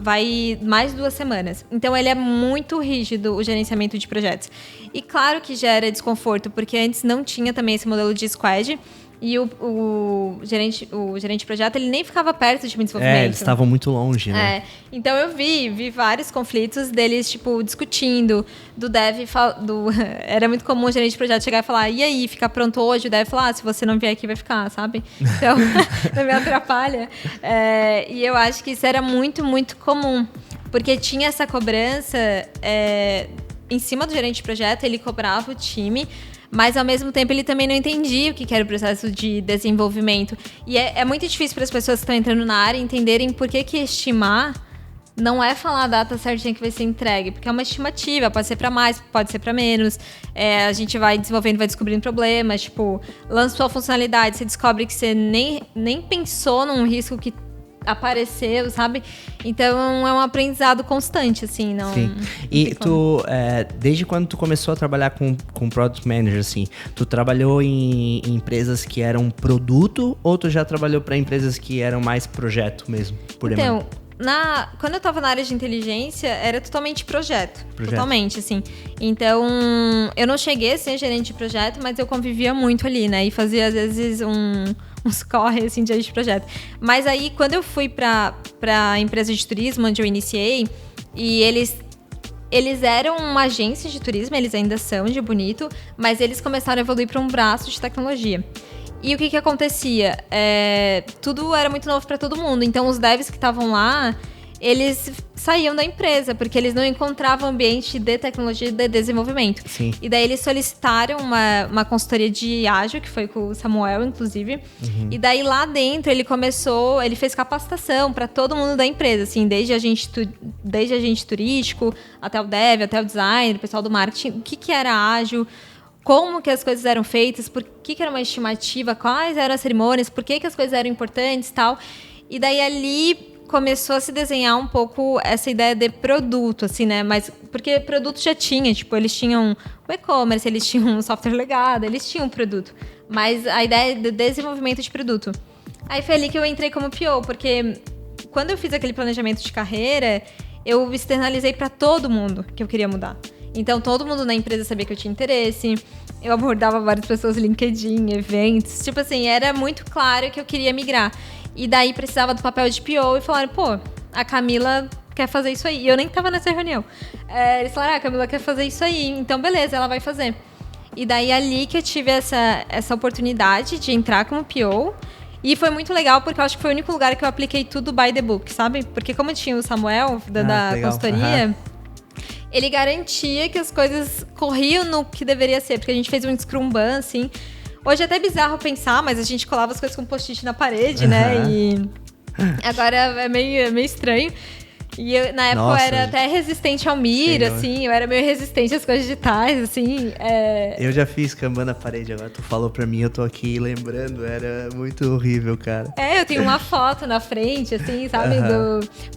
Vai mais 2 semanas. Então, ele é muito rígido, o gerenciamento de projetos. E claro que gera desconforto, porque antes não tinha também esse modelo de squad. E o gerente de projeto, ele nem ficava perto do time de desenvolvimento. Eles estavam muito longe, né? Então eu vi vários conflitos deles, tipo, discutindo, do dev, era muito comum o gerente de projeto chegar e falar, e aí, fica pronto hoje? O dev falar, se você não vier aqui, vai ficar, sabe? Então, não me atrapalha. E eu acho que isso era muito, muito comum, porque tinha essa cobrança em cima do gerente de projeto, ele cobrava o time, mas ao mesmo tempo ele também não entendia o que era o processo de desenvolvimento. E é muito difícil para as pessoas que estão entrando na área entenderem por que estimar não é falar a data certinha que vai ser entregue, porque é uma estimativa, pode ser para mais, pode ser para menos. A gente vai desenvolvendo, vai descobrindo problemas, tipo, lançou a funcionalidade, você descobre que você nem pensou num risco que apareceu, sabe? Então é um aprendizado constante, assim, não. Sim. E tu, desde quando tu começou a trabalhar com Product Manager, assim, tu trabalhou em empresas que eram produto ou tu já trabalhou para empresas que eram mais projeto mesmo, por demanda? Quando eu tava na área de inteligência, era totalmente projeto. Totalmente, assim. Então, eu não cheguei a ser gerente de projeto, mas eu convivia muito ali, né? E fazia, às vezes, uns corre, assim, de gerente de projeto. Mas aí, quando eu fui pra empresa de turismo, onde eu iniciei, e eles eram uma agência de turismo, eles ainda são, de Bonito, mas eles começaram a evoluir para um braço de tecnologia. E o que acontecia? Tudo era muito novo para todo mundo. Então, os devs que estavam lá, eles saíam da empresa, porque eles não encontravam ambiente de tecnologia e de desenvolvimento. Sim. E daí, eles solicitaram uma consultoria de ágil, que foi com o Samuel, inclusive. Uhum. E daí, lá dentro, ele fez capacitação para todo mundo da empresa, assim, desde agente turístico, até o dev, até o designer, o pessoal do marketing, o que era ágil, como que as coisas eram feitas, por que era uma estimativa, quais eram as cerimônias, por que as coisas eram importantes e tal. E daí ali começou a se desenhar um pouco essa ideia de produto, assim, né? Mas porque produto já tinha, tipo, eles tinham o e-commerce, eles tinham um software legado, eles tinham um produto. Mas a ideia de desenvolvimento de produto. Aí foi ali que eu entrei como PO, porque quando eu fiz aquele planejamento de carreira, eu externalizei para todo mundo que eu queria mudar. Então, todo mundo na empresa sabia que eu tinha interesse. Eu abordava várias pessoas no LinkedIn, eventos. Tipo assim, era muito claro que eu queria migrar. E daí, precisava do papel de PO e falaram, pô, a Camila quer fazer isso aí. E eu nem tava nessa reunião. Eles falaram, a Camila quer fazer isso aí. Então, beleza, ela vai fazer. E daí, ali que eu tive essa oportunidade de entrar como PO. E foi muito legal, porque eu acho que foi o único lugar que eu apliquei tudo by the book, sabe? Porque como tinha o Samuel, dando a consultoria... Ele garantia que as coisas corriam no que deveria ser, porque a gente fez um Scrum Ban, assim. Hoje é até bizarro pensar, mas a gente colava as coisas com post-it na parede, né? E agora é meio estranho. E eu, na época, eu era até resistente ao Miro, assim. Eu era meio resistente às coisas digitais, assim. Eu já fiz Kanban na parede, agora tu falou pra mim, eu tô aqui lembrando. Era muito horrível, cara. Eu tenho uma foto na frente, assim, sabe?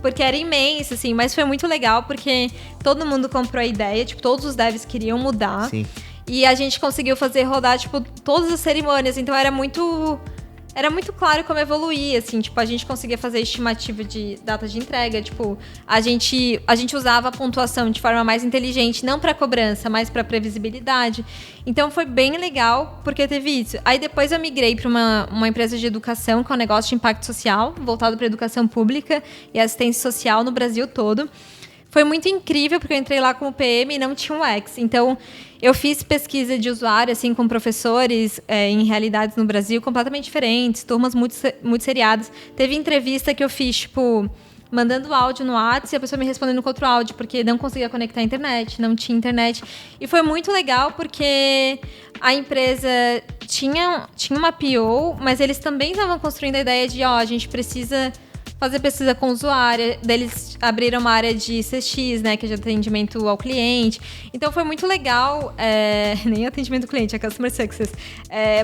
Porque era imenso, assim. Mas foi muito legal, porque todo mundo comprou a ideia. Tipo, todos os devs queriam mudar. Sim. E a gente conseguiu fazer rodar, tipo, todas as cerimônias. Então, era muito claro como evoluir, assim, tipo, a gente conseguia fazer estimativa de data de entrega, tipo, a gente usava a pontuação de forma mais inteligente, não para cobrança, mas para previsibilidade. Então foi bem legal, porque teve isso. Aí depois eu migrei para uma empresa de educação, que é um negócio de impacto social, voltado para educação pública e assistência social no Brasil todo. Foi muito incrível, porque eu entrei lá como PM e não tinha um UX. Então, eu fiz pesquisa de usuário, assim, com professores em realidades no Brasil completamente diferentes, turmas muito seriadas. Teve entrevista que eu fiz, tipo, mandando áudio no WhatsApp e a pessoa me respondendo com outro áudio, porque não conseguia conectar a internet, não tinha internet. E foi muito legal, porque a empresa tinha uma PO, mas eles também estavam construindo a ideia de, a gente precisa fazer pesquisa com o usuário. Daí eles abriram uma área de CX, né, que é de atendimento ao cliente. Então foi muito legal, nem atendimento ao cliente, é Customer Success.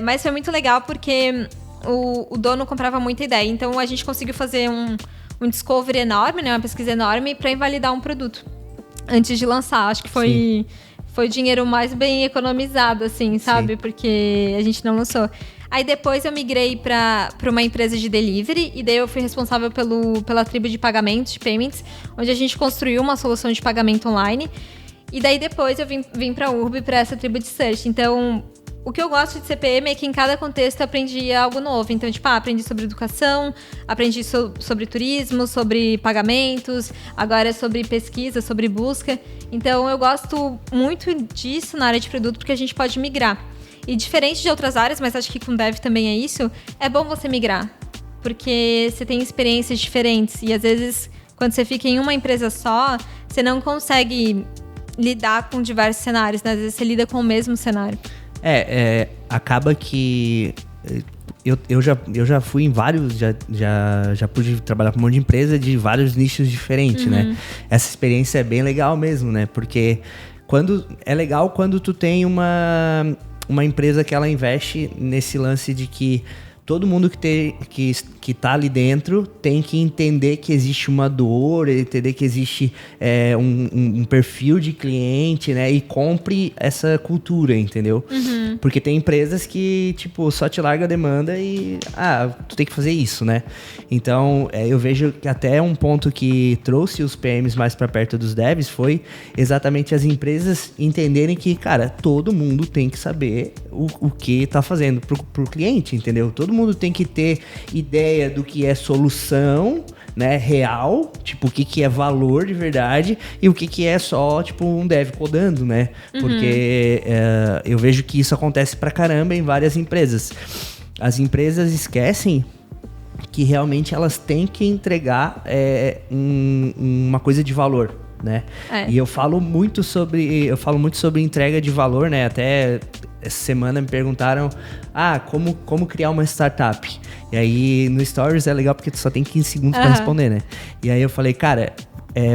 Mas foi muito legal porque o dono comprava muita ideia. Então a gente conseguiu fazer um discovery enorme, né, uma pesquisa enorme para invalidar um produto antes de lançar. Acho que foi o dinheiro mais bem economizado, assim, sabe? Sim. Porque a gente não lançou. Aí depois eu migrei para uma empresa de delivery e daí eu fui responsável pela tribo de pagamentos, de payments, onde a gente construiu uma solução de pagamento online. E daí depois eu vim para a Urb, para essa tribo de search. Então, o que eu gosto de CPM é que em cada contexto eu aprendi algo novo. Então, tipo, aprendi sobre educação, aprendi sobre turismo, sobre pagamentos, agora é sobre pesquisa, sobre busca. Então, eu gosto muito disso na área de produto, porque a gente pode migrar. E diferente de outras áreas, mas acho que com dev também é isso, é bom você migrar. Porque você tem experiências diferentes. E às vezes, quando você fica em uma empresa só, você não consegue lidar com diversos cenários, né? Às vezes você lida com o mesmo cenário. Acaba que eu já fui em vários, já pude trabalhar com um monte de empresa de vários nichos diferentes, né? Essa experiência é bem legal mesmo, né? Porque é legal quando tu tem uma empresa que ela investe nesse lance de que todo mundo que tá ali dentro tem que entender que existe uma dor, entender que existe um perfil de cliente, né? E compre essa cultura, entendeu? Porque tem empresas que, tipo, só te larga a demanda e... tu tem que fazer isso, né? Então, eu vejo que até um ponto que trouxe os PMs mais para perto dos devs foi exatamente as empresas entenderem que, cara, todo mundo tem que saber o que tá fazendo pro cliente, entendeu? Todo mundo tem que ter ideia do que é solução, né, real, tipo, o que é valor de verdade e o que é só, tipo, um dev codando, né? Porque eu vejo que isso acontece pra caramba em várias empresas. As empresas esquecem que realmente elas têm que entregar uma coisa de valor, né? E eu falo muito sobre entrega de valor, né? Até essa semana me perguntaram como criar uma startup. E aí no Stories é legal porque tu só tem 15 segundos pra responder, né? E aí eu falei, cara,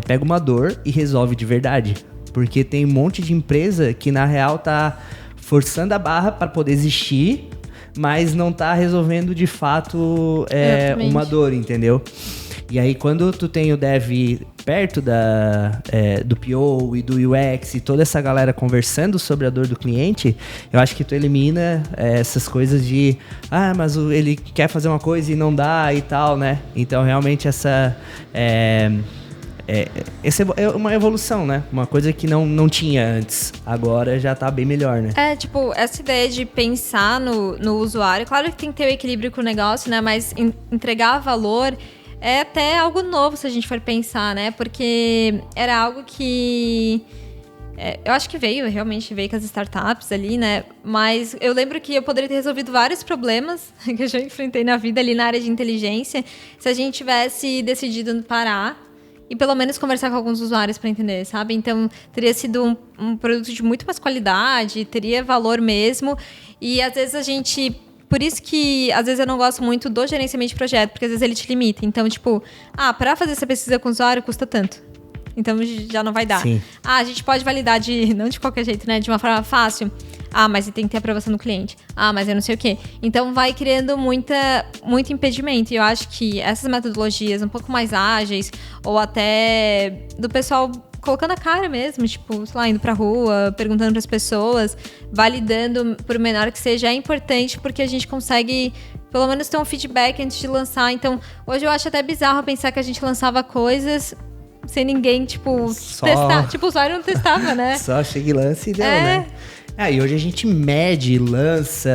pega uma dor e resolve de verdade. Porque tem um monte de empresa que na real tá forçando a barra para poder existir, mas não tá resolvendo de fato uma dor, entendeu? E aí quando tu tem o dev perto do PO e do UX e toda essa galera conversando sobre a dor do cliente, eu acho que tu elimina essas coisas de mas ele quer fazer uma coisa e não dá e tal, né? Então realmente essa é uma evolução, né? Uma coisa que não tinha antes. Agora já tá bem melhor, né? Tipo, essa ideia de pensar no usuário, claro que tem que ter o equilíbrio com o negócio, né? Mas entregar valor é até algo novo se a gente for pensar, né? Porque era algo que... eu acho que realmente veio com as startups ali, né? Mas eu lembro que eu poderia ter resolvido vários problemas que eu já enfrentei na vida ali na área de inteligência se a gente tivesse decidido parar e pelo menos conversar com alguns usuários para entender, sabe? Então, teria sido um produto de muito mais qualidade, teria valor mesmo. E às vezes a gente... Por isso que, às vezes, eu não gosto muito do gerenciamento de projeto, porque às vezes ele te limita. Então, tipo, para fazer essa pesquisa com o usuário custa tanto. Então, já não vai dar. Sim. A gente pode validar não de qualquer jeito, né? De uma forma fácil. Mas tem que ter aprovação do cliente. Mas eu não sei o quê. Então, vai criando muito impedimento. E eu acho que essas metodologias um pouco mais ágeis, ou até do pessoal colocando a cara mesmo, tipo, sei lá, indo pra rua, perguntando pras pessoas, validando por menor que seja, é importante porque a gente consegue pelo menos ter um feedback antes de lançar. Então, hoje eu acho até bizarro pensar que a gente lançava coisas sem ninguém, tipo, testar. Tipo, o usuário não testava, né? Só chega e lança e deu, né? E hoje a gente mede, lança,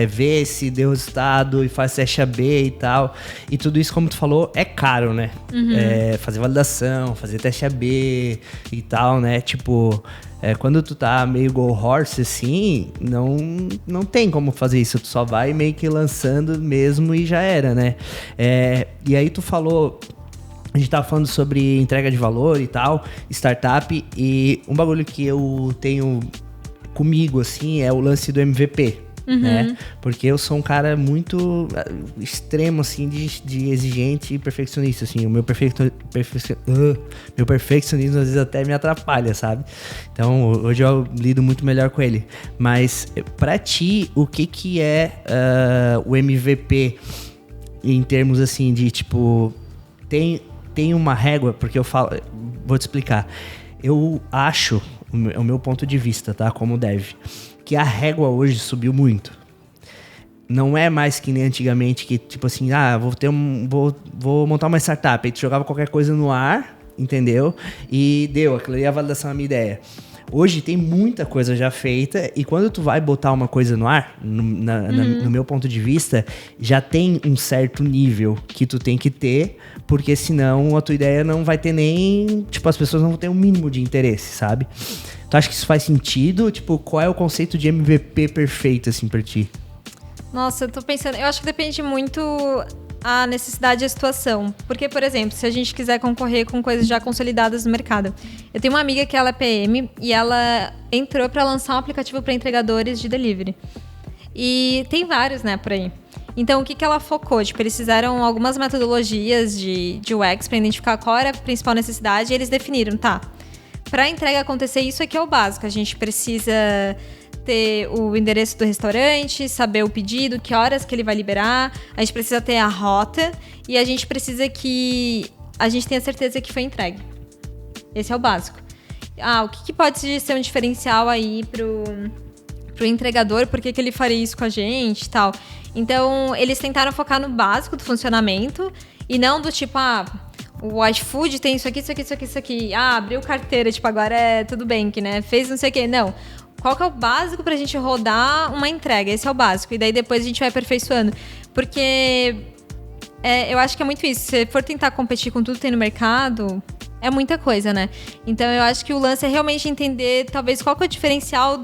vê se deu resultado e faz teste AB e tal. E tudo isso, como tu falou, é caro, né? Fazer validação, fazer teste AB e tal, né? Tipo, quando tu tá meio go horse, assim, não tem como fazer isso. Tu só vai meio que lançando mesmo e já era, né? E aí tu falou... A gente tava falando sobre entrega de valor e tal, startup. E um bagulho que eu tenho... comigo, assim, é o lance do MVP, né? Porque eu sou um cara muito extremo, assim, de exigente e perfeccionista, assim. O meu perfeccionismo às vezes até me atrapalha, sabe? Então, hoje eu lido muito melhor com ele. Mas, pra ti, o que é o MVP em termos, assim, de, tipo... Tem uma régua, porque eu falo... Vou te explicar. Eu acho... o meu ponto de vista, tá? Como dev, que a régua hoje subiu muito. Não é mais que nem antigamente, que tipo assim, vou montar uma startup, aí tu jogava qualquer coisa no ar, entendeu? E deu, aquilo ali é a validação da minha ideia. Hoje tem muita coisa já feita e quando tu vai botar uma coisa no ar, no meu ponto de vista, já tem um certo nível que tu tem que ter, porque senão a tua ideia não vai ter nem... Tipo, as pessoas não vão ter um mínimo de interesse, sabe? Tu acha que isso faz sentido? Tipo, qual é o conceito de MVP perfeito, assim, pra ti? Nossa, eu tô pensando... Eu acho que depende muito a necessidade e a situação. Porque, por exemplo, se a gente quiser concorrer com coisas já consolidadas no mercado. Eu tenho uma amiga que ela é PM e ela entrou pra lançar um aplicativo para entregadores de delivery. E tem vários, né, por aí. Então, o que ela focou? Tipo, eles fizeram algumas metodologias de UX para identificar qual era a principal necessidade e eles definiram, tá, para a entrega acontecer, isso aqui é o básico. A gente precisa ter o endereço do restaurante, saber o pedido, que horas que ele vai liberar. A gente precisa ter a rota e a gente precisa que a gente tenha certeza que foi entregue. Esse é o básico. O que pode ser um diferencial aí pro entregador? Por que ele faria isso com a gente e tal? Então, eles tentaram focar no básico do funcionamento e não do tipo, o iFood tem isso aqui, isso aqui, isso aqui, isso aqui. Abriu carteira, tipo, agora é tudo bem, né? Fez não sei o quê. Não. Qual que é o básico pra gente rodar uma entrega? Esse é o básico. E daí depois a gente vai aperfeiçoando. Porque eu acho que é muito isso. Se você for tentar competir com tudo que tem no mercado, é muita coisa, né? Então eu acho que o lance é realmente entender, talvez, qual que é o diferencial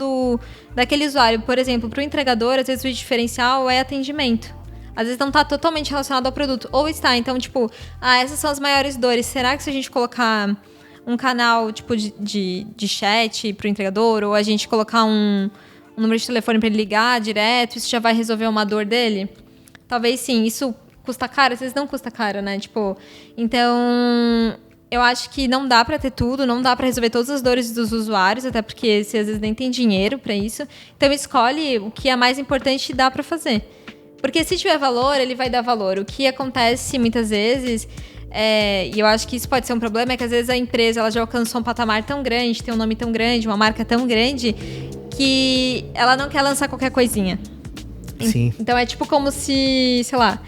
daquele usuário. Por exemplo, pro entregador, às vezes o diferencial é atendimento. Às vezes não está totalmente relacionado ao produto. Ou está, então, tipo, essas são as maiores dores. Será que se a gente colocar um canal, tipo, de chat para o entregador, ou a gente colocar um número de telefone para ele ligar direto, isso já vai resolver uma dor dele? Talvez sim. Isso custa caro? Às vezes não custa caro, né? Tipo, então, eu acho que não dá para ter tudo, não dá para resolver todas as dores dos usuários, até porque você às vezes nem tem dinheiro para isso. Então, escolhe o que é mais importante e dá para fazer. Porque se tiver valor, ele vai dar valor. O que acontece muitas vezes, e eu acho que isso pode ser um problema, é que às vezes a empresa ela já alcançou um patamar tão grande, tem um nome tão grande, uma marca tão grande, que ela não quer lançar qualquer coisinha. Sim. Então é tipo como se, sei lá,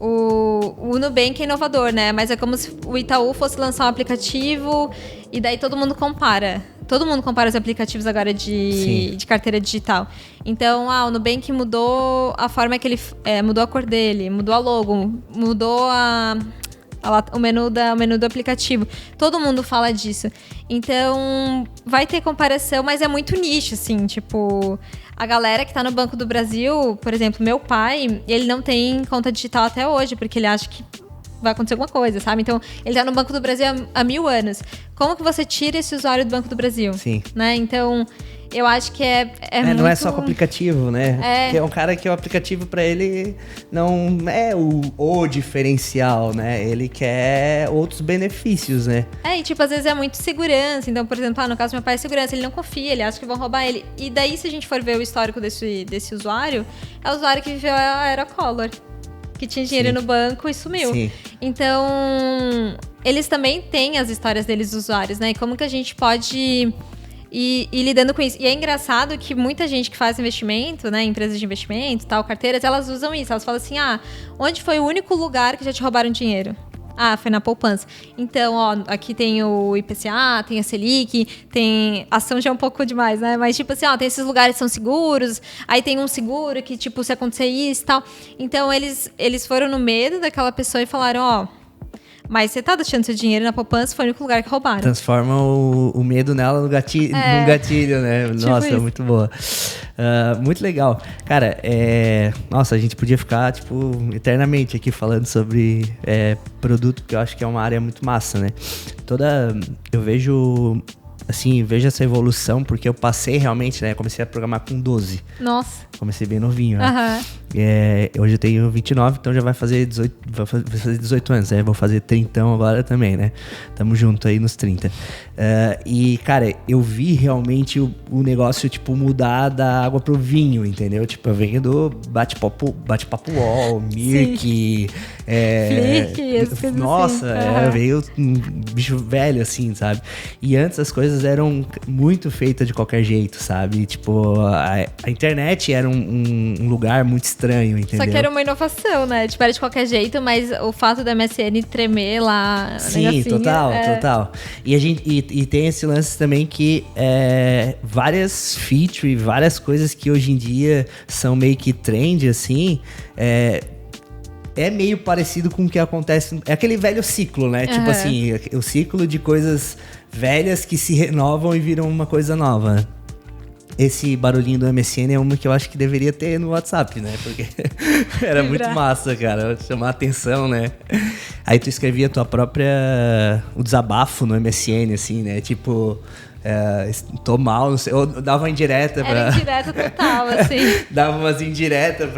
o Nubank é inovador, né? Mas é como se o Itaú fosse lançar um aplicativo e daí todo mundo compara. Todo mundo compara os aplicativos agora de carteira digital. Então, o Nubank mudou a forma que ele... mudou a cor dele, mudou a logo, mudou o menu do aplicativo. Todo mundo fala disso. Então, vai ter comparação, mas é muito nicho, assim. Tipo, a galera que tá no Banco do Brasil, por exemplo, meu pai, ele não tem conta digital até hoje, porque ele acha que vai acontecer alguma coisa, sabe? Então, ele tá no Banco do Brasil há 1000 anos. Como que você tira esse usuário do Banco do Brasil? Sim. Né? Então, eu acho que é muito... Não é só com o aplicativo, né? Porque é um cara que o aplicativo pra ele não é o diferencial, né? Ele quer outros benefícios, né? E tipo, às vezes é muito segurança. Então, por exemplo, no caso do meu pai é segurança. Ele não confia, ele acha que vão roubar ele. E daí, se a gente for ver o histórico desse usuário, é o usuário que viveu a era Collor, que tinha dinheiro no banco e sumiu. Sim. Então, eles também têm as histórias deles, dos usuários, né? E como que a gente pode ir lidando com isso? E é engraçado que muita gente que faz investimento, né? Empresas de investimento, tal, carteiras, elas usam isso. Elas falam assim, onde foi o único lugar que já te roubaram dinheiro? Foi na poupança. Então, aqui tem o IPCA, tem a Selic, tem... Ação já é um pouco demais, né? Mas, tipo assim, tem esses lugares que são seguros, aí tem um seguro que, tipo, se acontecer isso e tal. Então, eles foram no medo daquela pessoa e falaram, mas você tá deixando seu dinheiro na poupança, foi o único lugar que roubaram. Transforma o medo nela num gatilho, né? Tipo Nossa, isso. muito boa. Muito legal. Cara, nossa, a gente podia ficar, tipo, eternamente aqui falando sobre produto, porque eu acho que é uma área muito massa, né? Eu vejo essa evolução, porque eu passei realmente, né? Comecei a programar com 12. Nossa. Comecei bem novinho, né? Aham. Hoje eu tenho 29, então já vai fazer 18 anos, né? Vou fazer 30 agora também, né? Tamo junto aí nos 30. E, cara, eu vi realmente o negócio, tipo, mudar da água pro vinho, entendeu? Tipo, eu venho do bate-papo UOL, Mirk, Flick, essas coisas nossa, assim. veio um bicho velho, assim, sabe? E antes as coisas eram muito feitas de qualquer jeito, sabe? Tipo, a internet era um lugar muito estranho, entendeu? Só que era uma inovação, né? Tipo, era de qualquer jeito, mas o fato da MSN tremer lá... Sim, total. E tem esse lance também que várias features, várias coisas que hoje em dia são meio que trend, assim... É meio parecido com o que acontece... É aquele velho ciclo, né? Tipo assim, o ciclo de coisas velhas que se renovam e viram uma coisa nova. Esse barulhinho do MSN é uma que eu acho que deveria ter no WhatsApp, né? Porque era muito massa, cara. Chamar a atenção, né? Aí tu escrevia o desabafo no MSN, assim, né? Tipo... tô mal, não sei. Ou dava uma indireta pra... Era indireta total, assim. Dava umas indiretas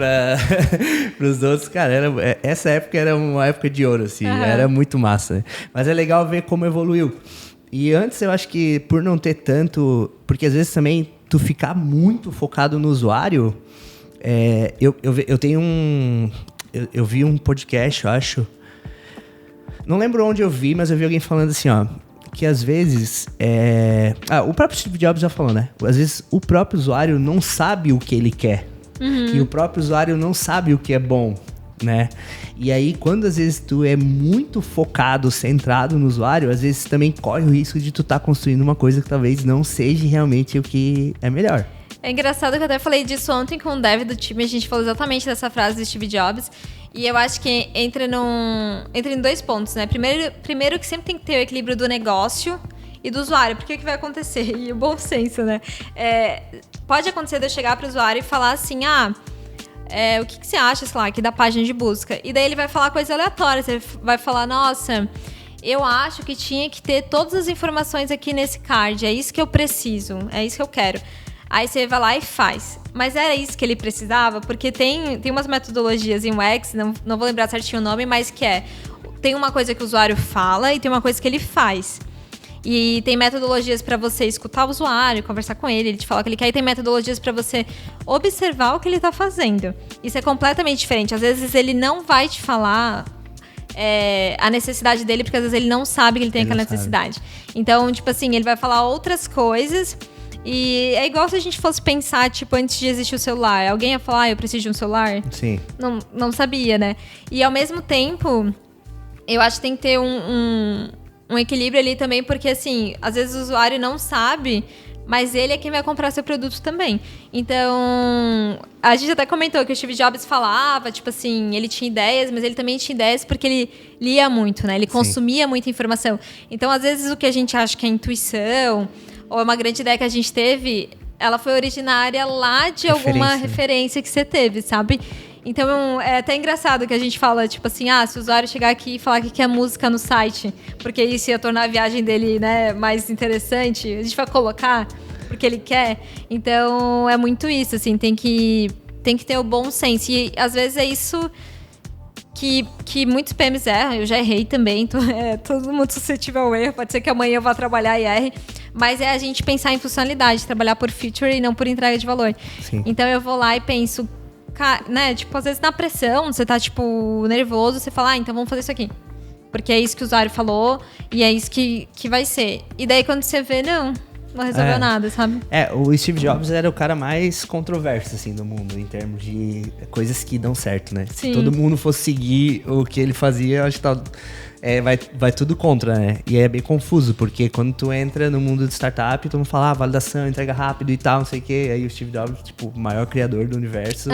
pros outros. Cara, essa época era uma época de ouro, assim. Era muito massa, né? Mas é legal ver como evoluiu. E antes eu acho que por não ter tanto... Porque às vezes também tu ficar muito focado no usuário, eu tenho eu vi um podcast, eu acho. Não lembro onde eu vi, mas eu vi alguém falando assim, ó. Que às vezes... o próprio Steve Jobs já falou, né? Às vezes o próprio usuário não sabe o que ele quer. E o próprio usuário não sabe o que é bom, né? E aí, quando às vezes tu é muito focado, centrado no usuário, às vezes também corre o risco de tu tá construindo uma coisa que talvez não seja realmente o que é melhor. É engraçado que eu até falei disso ontem com o dev do time, a gente falou exatamente dessa frase do Steve Jobs, e eu acho que entra em 2 pontos, né? Primeiro que sempre tem que ter o equilíbrio do negócio e do usuário, porque o que vai acontecer? E o bom senso, né? Pode acontecer de eu chegar para o usuário e falar assim, o que você acha, sei lá, aqui da página de busca? E daí ele vai falar coisa aleatória, você vai falar, nossa... Eu acho que tinha que ter todas as informações aqui nesse card, é isso que eu preciso, é isso que eu quero. Aí você vai lá e faz. Mas era isso que ele precisava? Porque tem umas metodologias em UX, não vou lembrar certinho o nome, mas tem uma coisa que o usuário fala e tem uma coisa que ele faz. E tem metodologias para você escutar o usuário, conversar com ele te falar o que ele quer. E tem metodologias para você observar o que ele está fazendo. Isso é completamente diferente. Às vezes ele não vai te falar... a necessidade dele, porque às vezes ele não sabe que ele tem aquela necessidade. Então, tipo assim, ele vai falar outras coisas e é igual se a gente fosse pensar, tipo, antes de existir o celular. Alguém ia falar, eu preciso de um celular? Sim. Não sabia, né? E ao mesmo tempo, eu acho que tem que ter um equilíbrio ali também, porque assim, às vezes o usuário não sabe, mas ele é quem vai comprar seu produto também. Então, a gente até comentou que o Steve Jobs falava, tipo assim, ele tinha ideias, mas ele também tinha ideias porque ele lia muito, né? Ele consumia muita informação. Então, às vezes, o que a gente acha que é intuição, ou é uma grande ideia que a gente teve, ela foi originária lá de alguma referência que você teve, sabe? Então, é até engraçado que a gente fala, tipo assim, se o usuário chegar aqui e falar que quer música no site, porque isso ia tornar a viagem dele, né, mais interessante, a gente vai colocar porque ele quer. Então, é muito isso, assim, tem que ter o bom senso. E, às vezes, é isso que muitos PMs erram. Eu já errei também, todo mundo suscetível ao erro. Pode ser que amanhã eu vá trabalhar e erre. Mas é a gente pensar em funcionalidade, trabalhar por feature e não por entrega de valor. Sim. Então, eu vou lá e penso... né? Tipo, às vezes na pressão, você tá, tipo, nervoso, você fala, então vamos fazer isso aqui. Porque é isso que o usuário falou e é isso que vai ser. E daí quando você vê, não resolveu nada, sabe? O Steve Jobs era o cara mais controverso, assim, do mundo, em termos de coisas que dão certo, né? Sim. Se todo mundo fosse seguir o que ele fazia, eu acho que vai tudo contra, né? E é bem confuso, porque quando tu entra no mundo de startup, todo mundo fala, validação, entrega rápido e tal, não sei o quê. Aí o Steve Jobs, tipo, o maior criador do universo,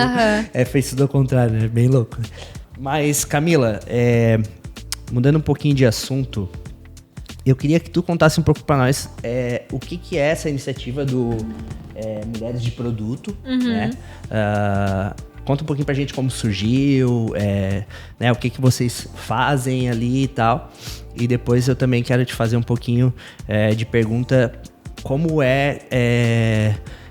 fez tudo ao contrário, né? Bem louco. Mas, Camila, mudando um pouquinho de assunto, eu queria que tu contasse um pouco para nós o que é essa iniciativa do Mulheres de Produto, né? Conta um pouquinho pra gente como surgiu, né, o que vocês fazem ali e tal. E depois eu também quero te fazer um pouquinho de pergunta, como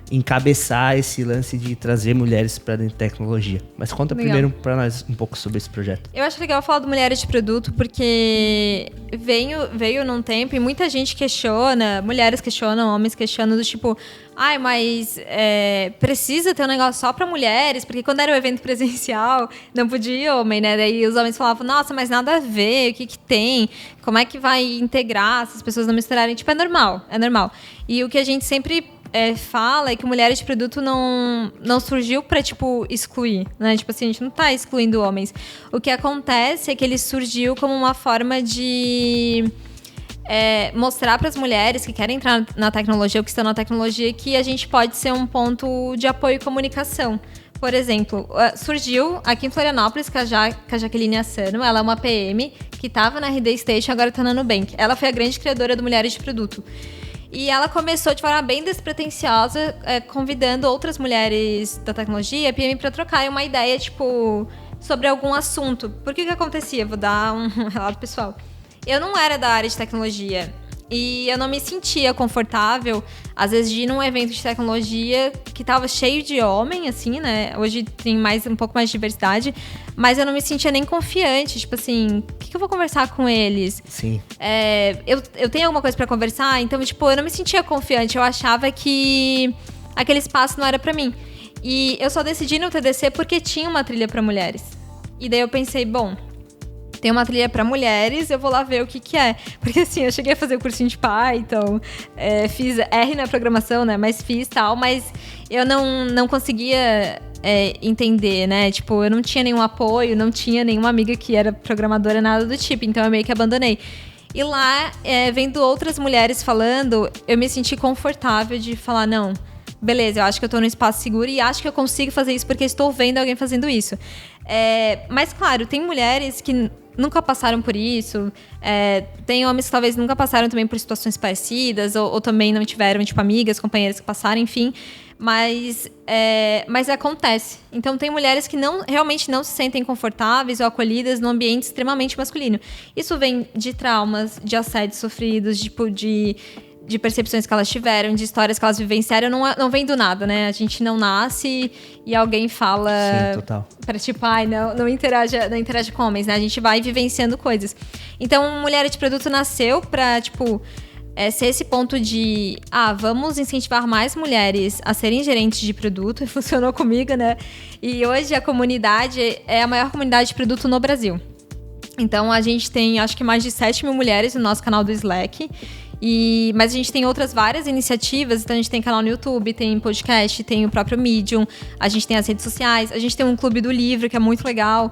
encabeçar esse lance de trazer mulheres para dentro de tecnologia. Mas conta primeiro para nós um pouco sobre esse projeto. Eu acho legal falar do Mulheres de Produto, porque veio num tempo e muita gente questiona, mulheres questionam, homens questionam, do tipo, mas precisa ter um negócio só para mulheres, porque quando era o evento presencial, não podia homem, né? Daí os homens falavam, nossa, mas nada a ver, o que tem? Como é que vai integrar se as pessoas não misturarem? Tipo, é normal. E o que a gente sempre fala é que Mulheres de Produto não surgiu pra, tipo, excluir, né? Tipo assim, a gente não tá excluindo homens. O que acontece é que ele surgiu como uma forma de mostrar para as mulheres que querem entrar na tecnologia ou que estão na tecnologia que a gente pode ser um ponto de apoio e comunicação. Por exemplo, surgiu aqui em Florianópolis com a Jaqueline Assano. Ela é uma PM que estava na RD Station e agora está na Nubank. Ela foi a grande criadora do Mulheres de Produto. E ela começou de forma bem despretensiosa, convidando outras mulheres da tecnologia, PM, para trocarem uma ideia, tipo, sobre algum assunto. Porque o que acontecia? Vou dar um relato pessoal. Eu não era da área de tecnologia e eu não me sentia confortável, às vezes, de ir num evento de tecnologia que tava cheio de homem, assim, né? Hoje tem um pouco mais de diversidade, mas eu não me sentia nem confiante. Tipo assim, o que eu vou conversar com eles? Sim. Eu tenho alguma coisa pra conversar? Então, tipo, eu não me sentia confiante. Eu achava que aquele espaço não era pra mim. E eu só decidi no TDC porque tinha uma trilha pra mulheres. E daí eu pensei, bom, tem uma trilha pra mulheres, eu vou lá ver o que é. Porque assim, eu cheguei a fazer o cursinho de Python, fiz R na programação, né? Mas fiz tal, mas eu não conseguia entender, né? Tipo, eu não tinha nenhum apoio, não tinha nenhuma amiga que era programadora, nada do tipo. Então eu meio que abandonei. E lá, vendo outras mulheres falando, eu me senti confortável de falar, não, beleza, eu acho que eu tô num espaço seguro e acho que eu consigo fazer isso porque estou vendo alguém fazendo isso. Mas, claro, tem mulheres que nunca passaram por isso, tem homens que talvez nunca passaram também por situações parecidas, ou também não tiveram, tipo, amigas, companheiras que passaram, enfim. Mas acontece. Então, tem mulheres que realmente não se sentem confortáveis ou acolhidas num ambiente extremamente masculino. Isso vem de traumas, de assédios sofridos, tipo, de percepções que elas tiveram, de histórias que elas vivenciaram, não vem do nada, né? A gente não nasce e alguém fala... Sim, total. Para tipo, não interage com homens, né? A gente vai vivenciando coisas. Então, Mulher de Produto nasceu pra, tipo... ser esse ponto de, vamos incentivar mais mulheres a serem gerentes de produto, e funcionou comigo, né? E hoje a comunidade é a maior comunidade de produto no Brasil. Então, a gente tem, acho que mais de 7 mil mulheres no nosso canal do Slack, mas a gente tem outras várias iniciativas, então a gente tem canal no YouTube, tem podcast, tem o próprio Medium, a gente tem as redes sociais, a gente tem um clube do livro, que é muito legal,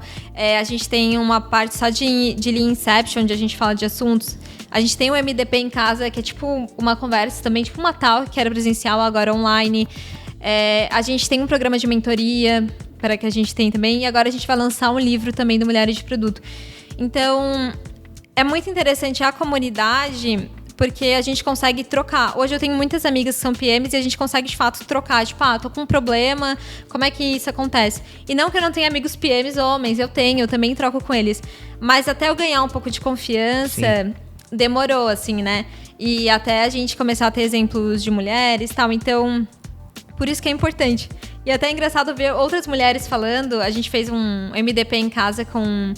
a gente tem uma parte só de Lean Inception, onde a gente fala de assuntos. A gente tem o MDP em casa, que é tipo uma conversa também, tipo uma tal, que era presencial, agora online. A gente tem um programa de mentoria, para que a gente tem também, e agora a gente vai lançar um livro também do Mulheres de Produto. Então, é muito interessante a comunidade, porque a gente consegue trocar. Hoje eu tenho muitas amigas que são PMs e a gente consegue, de fato, trocar. Tipo, tô com um problema, como é que isso acontece? E não que eu não tenha amigos PMs homens, eu também troco com eles. Mas até eu ganhar um pouco de confiança... Sim. Demorou, assim, né? E até a gente começar a ter exemplos de mulheres e tal. Então, por isso que é importante. E até é engraçado ver outras mulheres falando. A gente fez um MDP em casa com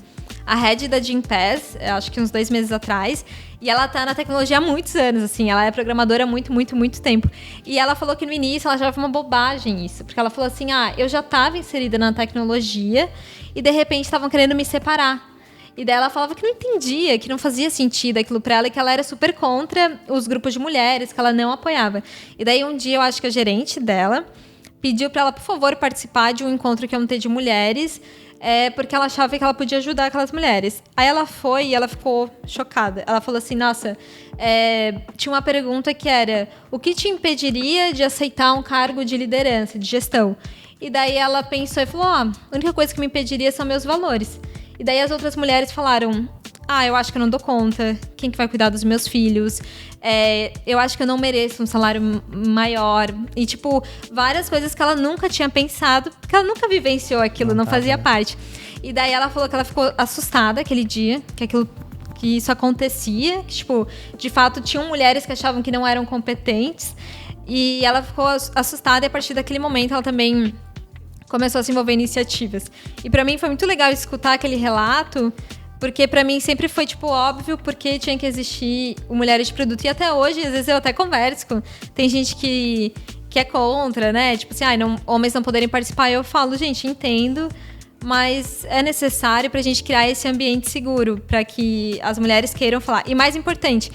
a head da Gympass, acho que uns 2 meses atrás. E ela tá na tecnologia há muitos anos, assim. Ela é programadora há muito, muito, muito tempo. E ela falou que no início ela achava uma bobagem isso. Porque ela falou assim, eu já tava inserida na tecnologia e de repente estavam querendo me separar. E daí ela falava que não entendia, que não fazia sentido aquilo pra ela e que ela era super contra os grupos de mulheres, que ela não apoiava. E daí um dia eu acho que a gerente dela pediu pra ela, por favor, participar de um encontro que iam ter de mulheres, porque ela achava que ela podia ajudar aquelas mulheres. Aí ela foi e ela ficou chocada. Ela falou assim, nossa, tinha uma pergunta que era, o que te impediria de aceitar um cargo de liderança, de gestão? E daí ela pensou e falou, a única coisa que me impediria são meus valores. E daí as outras mulheres falaram, eu acho que eu não dou conta, quem que vai cuidar dos meus filhos? Eu acho que eu não mereço um salário maior. E, tipo, várias coisas que ela nunca tinha pensado, porque ela nunca vivenciou aquilo, não fazia parte. E daí ela falou que ela ficou assustada aquele dia, que isso acontecia, que, tipo, de fato, tinham mulheres que achavam que não eram competentes. E ela ficou assustada e a partir daquele momento ela também... começou a se envolver em iniciativas. E pra mim foi muito legal escutar aquele relato, porque pra mim sempre foi, tipo, óbvio porque tinha que existir o Mulheres de Produto. E até hoje, às vezes eu até converso com... Tem gente que é contra, né? Tipo assim, homens não poderem participar. Eu falo, gente, entendo, mas é necessário pra gente criar esse ambiente seguro, pra que as mulheres queiram falar. E mais importante,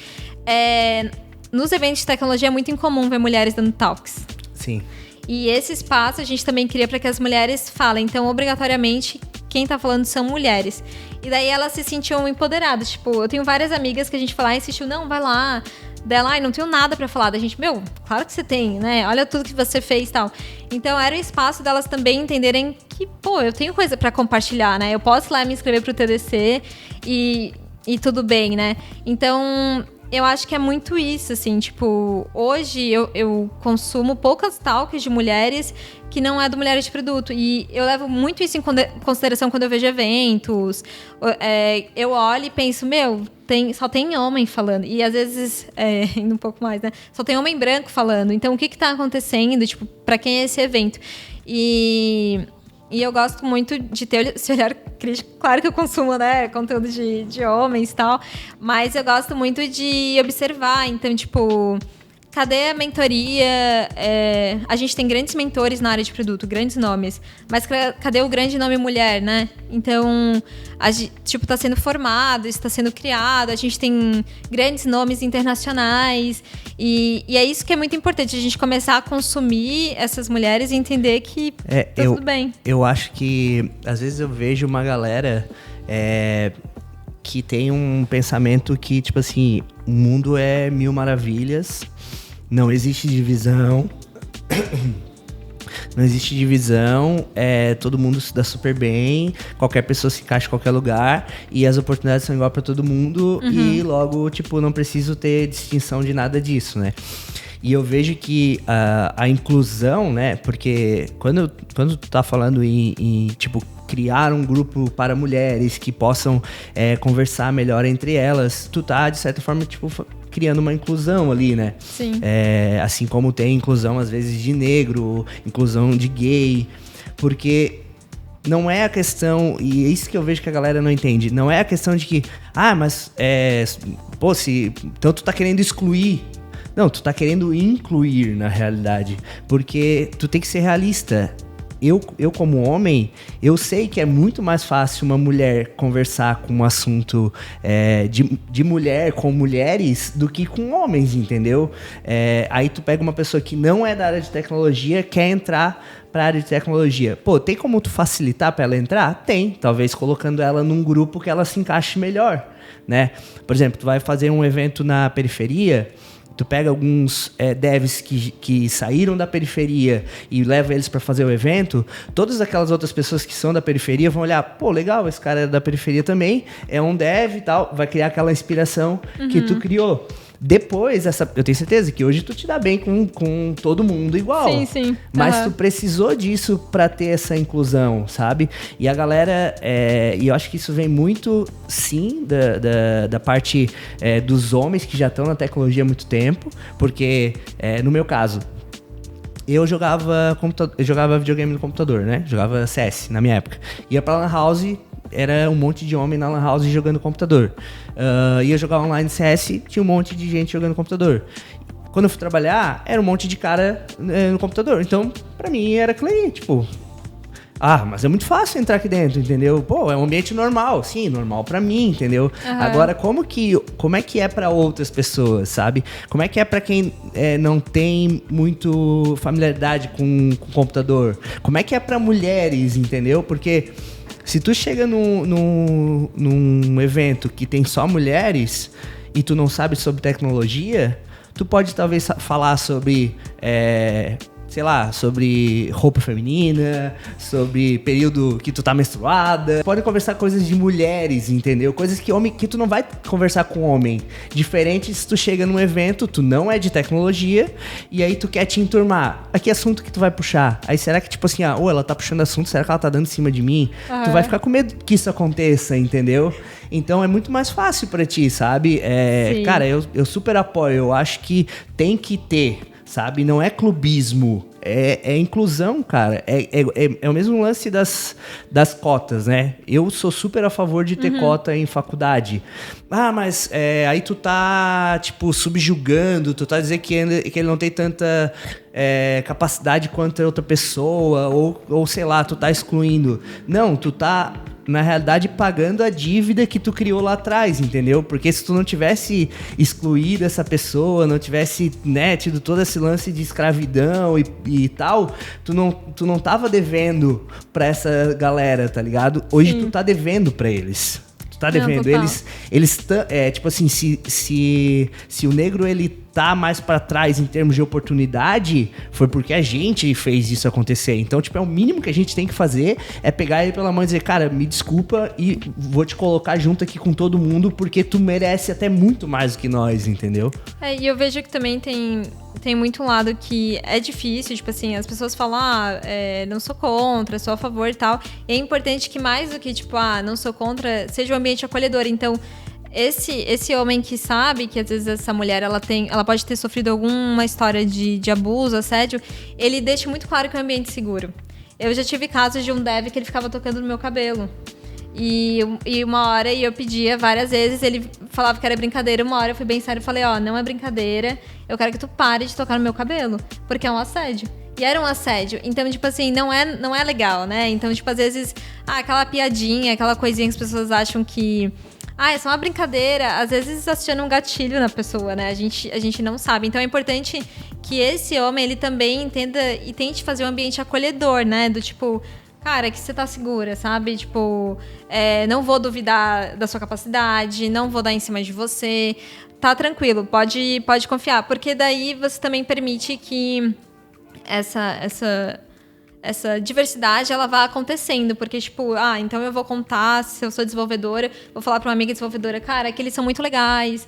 nos eventos de tecnologia é muito incomum ver mulheres dando talks. Sim. E esse espaço a gente também cria para que as mulheres falem. Então, obrigatoriamente, quem tá falando são mulheres. E daí elas se sentiam empoderadas. Tipo, eu tenho várias amigas que a gente fala, insistiu, não, vai lá. Dela, não tenho nada pra falar. Da gente, claro que você tem, né? Olha tudo que você fez e tal. Então, era o espaço delas também entenderem que, eu tenho coisa pra compartilhar, né? Eu posso ir lá me inscrever pro TDC e tudo bem, né? Então... eu acho que é muito isso, assim, tipo, hoje eu consumo poucas talks de mulheres que não é do Mulheres de Produto. E eu levo muito isso em consideração quando eu vejo eventos. Eu olho e penso, só tem homem falando. E às vezes, indo um pouco mais, né? Só tem homem branco falando. Então, o que tá acontecendo? Tipo, pra quem é esse evento? E eu gosto muito de ter esse olhar crítico. Claro que eu consumo, né, conteúdo de homens e tal, mas eu gosto muito de observar. Então, tipo, cadê a mentoria? A gente tem grandes mentores na área de produto, grandes nomes. Mas cadê o grande nome mulher, né? Então, tá sendo formado, está sendo criado. A gente tem grandes nomes internacionais. E é isso que é muito importante. A gente começar a consumir essas mulheres e entender que tá tudo bem. Eu acho que, às vezes, eu vejo uma galera... que tem um pensamento que, tipo assim, o mundo é mil maravilhas, não existe divisão, todo mundo se dá super bem, qualquer pessoa se encaixa em qualquer lugar e as oportunidades são igual para todo mundo e logo, tipo, não preciso ter distinção de nada disso, né? E eu vejo que a inclusão, né, porque quando tu tá falando em tipo, criar um grupo para mulheres que possam conversar melhor entre elas, tu tá, de certa forma, tipo, criando uma inclusão ali, né? Sim. Assim como tem inclusão, às vezes, de negro, inclusão de gay, porque não é a questão, e é isso que eu vejo que a galera não entende, não é a questão de que, então tu tá querendo excluir. Não, tu tá querendo incluir, na realidade, porque tu tem que ser realista. Eu como homem, eu sei que é muito mais fácil uma mulher conversar com um assunto de mulher com mulheres do que com homens, entendeu? Aí tu pega uma pessoa que não é da área de tecnologia, quer entrar pra área de tecnologia. Pô, tem como tu facilitar pra ela entrar? Tem, talvez colocando ela num grupo que ela se encaixe melhor, né? Por exemplo, tu vai fazer um evento na periferia... Tu pega alguns devs que saíram da periferia e leva eles para fazer o evento, todas aquelas outras pessoas que são da periferia vão olhar, pô, legal, esse cara é da periferia também, é um dev e tal, vai criar aquela inspiração que tu criou. Depois, eu tenho certeza que hoje tu te dá bem com todo mundo igual. Sim, sim. Mas tu precisou disso pra ter essa inclusão, sabe? E a galera, e eu acho que isso vem muito, sim, da parte dos homens que já estão na tecnologia há muito tempo, porque, no meu caso, eu jogava videogame no computador, né? Jogava CS na minha época. Ia pra Lan House, era um monte de homem na Lan House jogando computador. Ia jogar online CS, tinha um monte de gente jogando computador. Quando eu fui trabalhar, era um monte de cara no computador. Então, pra mim, era cliente, tipo... mas é muito fácil entrar aqui dentro, entendeu? Pô, é um ambiente normal. Sim, normal pra mim, entendeu? Agora, como é que é pra outras pessoas, sabe? Como é que é pra quem não tem muito familiaridade com computador? Como é que é pra mulheres, entendeu? Porque... se tu chega num evento que tem só mulheres e tu não sabe sobre tecnologia, tu pode talvez falar sobre, sobre roupa feminina, sobre período que tu tá menstruada. Pode conversar coisas de mulheres, entendeu? Coisas que tu não vai conversar com homem. Diferente se tu chega num evento, tu não é de tecnologia, e aí tu quer te enturmar. Que assunto que tu vai puxar? Aí será que, tipo assim, ela tá puxando assunto, será que ela tá dando em cima de mim? Tu vai ficar com medo que isso aconteça, entendeu? Então é muito mais fácil pra ti, sabe? Cara, eu super apoio, eu acho que tem que ter, sabe? Não é clubismo, é inclusão, cara. É o mesmo lance das cotas, né? Eu sou super a favor de ter cota em faculdade. Mas aí tu tá, tipo, subjugando, tu tá dizendo que ele não tem tanta capacidade quanto a outra pessoa, ou sei lá, tu tá excluindo. Não, tu tá... na realidade, pagando a dívida que tu criou lá atrás, entendeu? Porque se tu não tivesse excluído essa pessoa, não tivesse, né, tido todo esse lance de escravidão e tal, tu não tava devendo pra essa galera, tá ligado? Hoje tu tá devendo pra eles. Tu tá devendo. Eles tipo assim, se o negro, ele tá mais pra trás em termos de oportunidade, foi porque a gente fez isso acontecer. Então, tipo, o mínimo que a gente tem que fazer é pegar ele pela mão e dizer, cara, me desculpa e vou te colocar junto aqui com todo mundo porque tu merece até muito mais do que nós, entendeu? E eu vejo que também tem muito um lado que é difícil, tipo assim, as pessoas falam, não sou contra, sou a favor e tal. E é importante que mais do que, tipo, não sou contra, seja um ambiente acolhedor. Então, esse homem que sabe que às vezes essa mulher ela pode ter sofrido alguma história de abuso, assédio, ele deixa muito claro que é um ambiente seguro. Eu já tive casos de um dev que ele ficava tocando no meu cabelo. E uma hora eu pedia várias vezes, ele falava que era brincadeira, uma hora eu fui bem sério e falei, não é brincadeira, eu quero que tu pare de tocar no meu cabelo, porque é um assédio. E era um assédio, então, tipo assim, não é legal, né? Então, tipo, às vezes, aquela piadinha, aquela coisinha que as pessoas acham que... é só uma brincadeira, às vezes assistindo um gatilho na pessoa, né? A gente não sabe. Então é importante que esse homem, ele também entenda e tente fazer um ambiente acolhedor, né? Do tipo, cara, que você tá segura, sabe? Tipo, não vou duvidar da sua capacidade, não vou dar em cima de você. Tá tranquilo, pode confiar. Porque daí você também permite que essa diversidade, ela vai acontecendo, porque, tipo, então eu vou contar, se eu sou desenvolvedora, vou falar pra uma amiga desenvolvedora, cara, que eles são muito legais,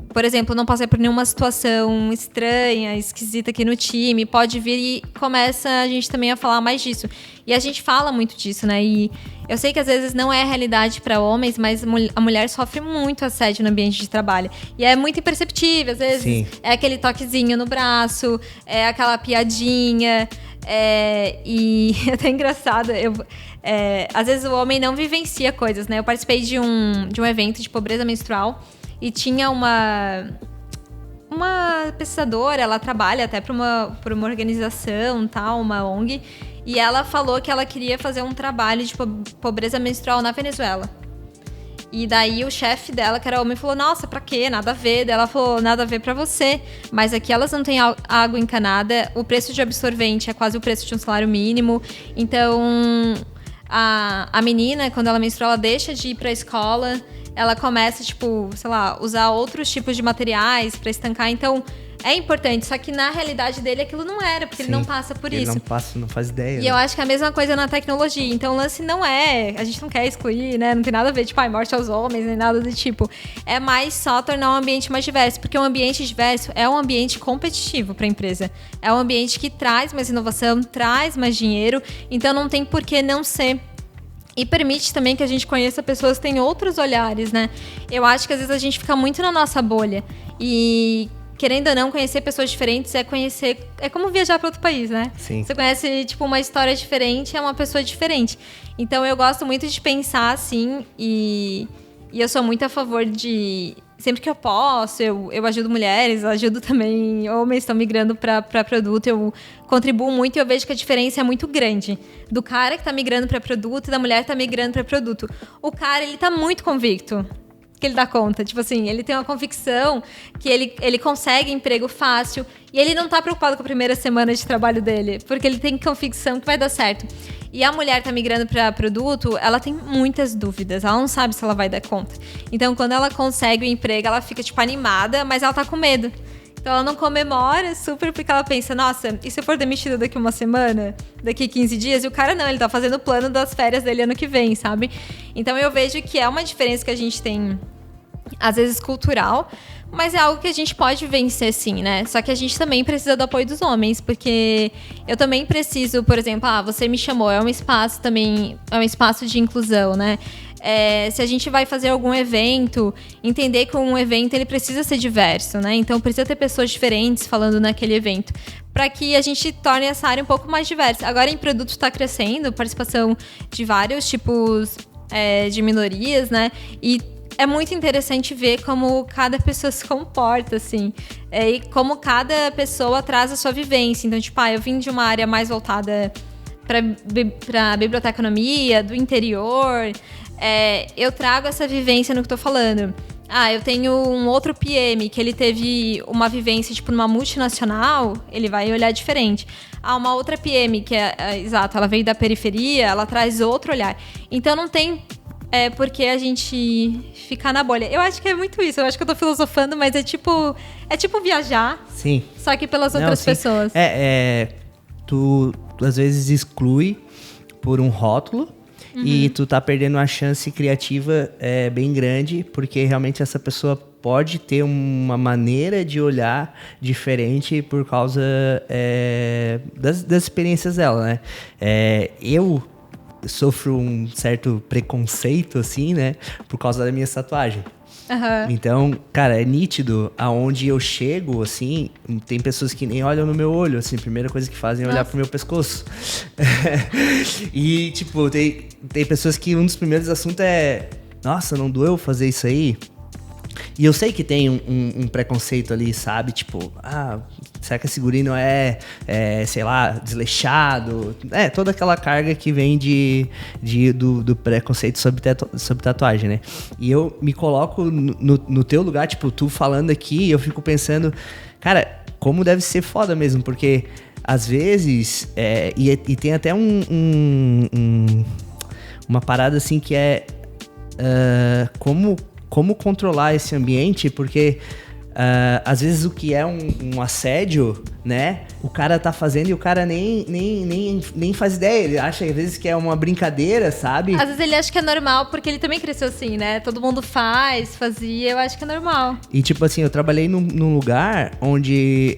por exemplo, não passei por nenhuma situação estranha, esquisita aqui no time, pode vir e começa a gente também a falar mais disso. E a gente fala muito disso, né? E eu sei que às vezes não é realidade para homens, mas a mulher sofre muito assédio no ambiente de trabalho. E é muito imperceptível, às vezes Sim. É aquele toquezinho no braço, é aquela piadinha, e é até engraçado, às vezes o homem não vivencia coisas, né? Eu participei de um evento de pobreza menstrual, e tinha uma pesquisadora, ela trabalha até para uma organização, tal, uma ONG, e ela falou que ela queria fazer um trabalho de pobreza menstrual na Venezuela. E daí o chefe dela, que era homem, falou, nossa, pra quê? Nada a ver. Daí ela falou, nada a ver pra você, mas aqui elas não têm água encanada, o preço de absorvente é quase o preço de um salário mínimo, então a menina, quando ela menstrua, ela deixa de ir pra escola, ela começa, tipo, sei lá, usar outros tipos de materiais pra estancar. Então, é importante. Só que na realidade dele aquilo não era, porque Sim, ele não passa por isso. Ele não faz ideia. E eu acho que é a mesma coisa na tecnologia. Então, o lance não é... A gente não quer excluir, né? Não tem nada a ver, tipo, morte aos homens, nem nada do tipo. É mais só tornar um ambiente mais diverso. Porque um ambiente diverso é um ambiente competitivo pra empresa. É um ambiente que traz mais inovação, traz mais dinheiro. Então, não tem por que não ser. E permite também que a gente conheça pessoas que têm outros olhares, né? Eu acho que às vezes a gente fica muito na nossa bolha. E, querendo ou não, conhecer pessoas diferentes é como viajar para outro país, né? Sim. Você conhece, tipo, uma história diferente, é uma pessoa diferente. Então, eu gosto muito de pensar assim, e eu sou muito a favor de... Sempre que eu posso, eu ajudo mulheres, ajudo também homens que estão migrando para produto, eu contribuo muito e eu vejo que a diferença é muito grande do cara que está migrando para produto e da mulher que está migrando para produto. O cara, ele tá muito convicto que ele dá conta. Tipo assim, ele tem uma convicção que ele consegue emprego fácil e ele não tá preocupado com a primeira semana de trabalho dele, porque ele tem convicção que vai dar certo. E a mulher tá migrando para produto, ela tem muitas dúvidas, ela não sabe se ela vai dar conta. Então, quando ela consegue o emprego, ela fica, tipo, animada, mas ela tá com medo. Então, ela não comemora super porque ela pensa, nossa, e se eu for demitida daqui uma semana, daqui 15 dias? E o cara não, ele tá fazendo o plano das férias dele ano que vem, sabe? Então, eu vejo que é uma diferença que a gente tem, às vezes, cultural, mas é algo que a gente pode vencer, sim, né? Só que a gente também precisa do apoio dos homens, porque eu também preciso, por exemplo, você me chamou, é um espaço também, é um espaço de inclusão, né? Se a gente vai fazer algum evento, entender que um evento ele precisa ser diverso, né? Então precisa ter pessoas diferentes falando naquele evento, para que a gente torne essa área um pouco mais diversa. Agora em produto está crescendo, participação de vários tipos de minorias, né? E é muito interessante ver como cada pessoa se comporta, assim. E como cada pessoa traz a sua vivência. Então, tipo, eu vim de uma área mais voltada para biblioteconomia, do interior. Eu trago essa vivência no que eu tô falando. Eu tenho um outro PM que ele teve uma vivência, tipo, numa multinacional, ele vai olhar diferente. Uma outra PM que exato, ela veio da periferia, ela traz outro olhar. Então, não tem... porque a gente ficar na bolha. Eu acho que é muito isso. Eu acho que eu tô filosofando, mas é tipo viajar. Sim. Só que pelas outras pessoas. Tu às vezes exclui por um rótulo e tu tá perdendo uma chance criativa bem grande, porque realmente essa pessoa pode ter uma maneira de olhar diferente por causa das experiências dela, né? Eu sofro um certo preconceito, assim, né? Por causa da minha tatuagem. Aham. Então, cara, é nítido aonde eu chego, assim, tem pessoas que nem olham no meu olho, assim, a primeira coisa que fazem é olhar pro meu pescoço. E, tipo, tem pessoas que um dos primeiros assuntos é: nossa, não doeu fazer isso aí? E eu sei que tem um preconceito ali, sabe? Tipo, será que esse guri não sei lá, desleixado? Toda aquela carga que vem do preconceito sobre tatuagem, né? E eu me coloco no teu lugar, tipo, tu falando aqui, eu fico pensando, cara, como deve ser foda mesmo, porque às vezes, e tem até uma parada assim que é como controlar esse ambiente, porque às vezes o que é um assédio, né, o cara tá fazendo e o cara nem faz ideia, ele acha às vezes que é uma brincadeira, sabe? Às vezes ele acha que é normal, porque ele também cresceu assim, né? Todo mundo fazia, eu acho que é normal. E tipo assim, eu trabalhei num lugar onde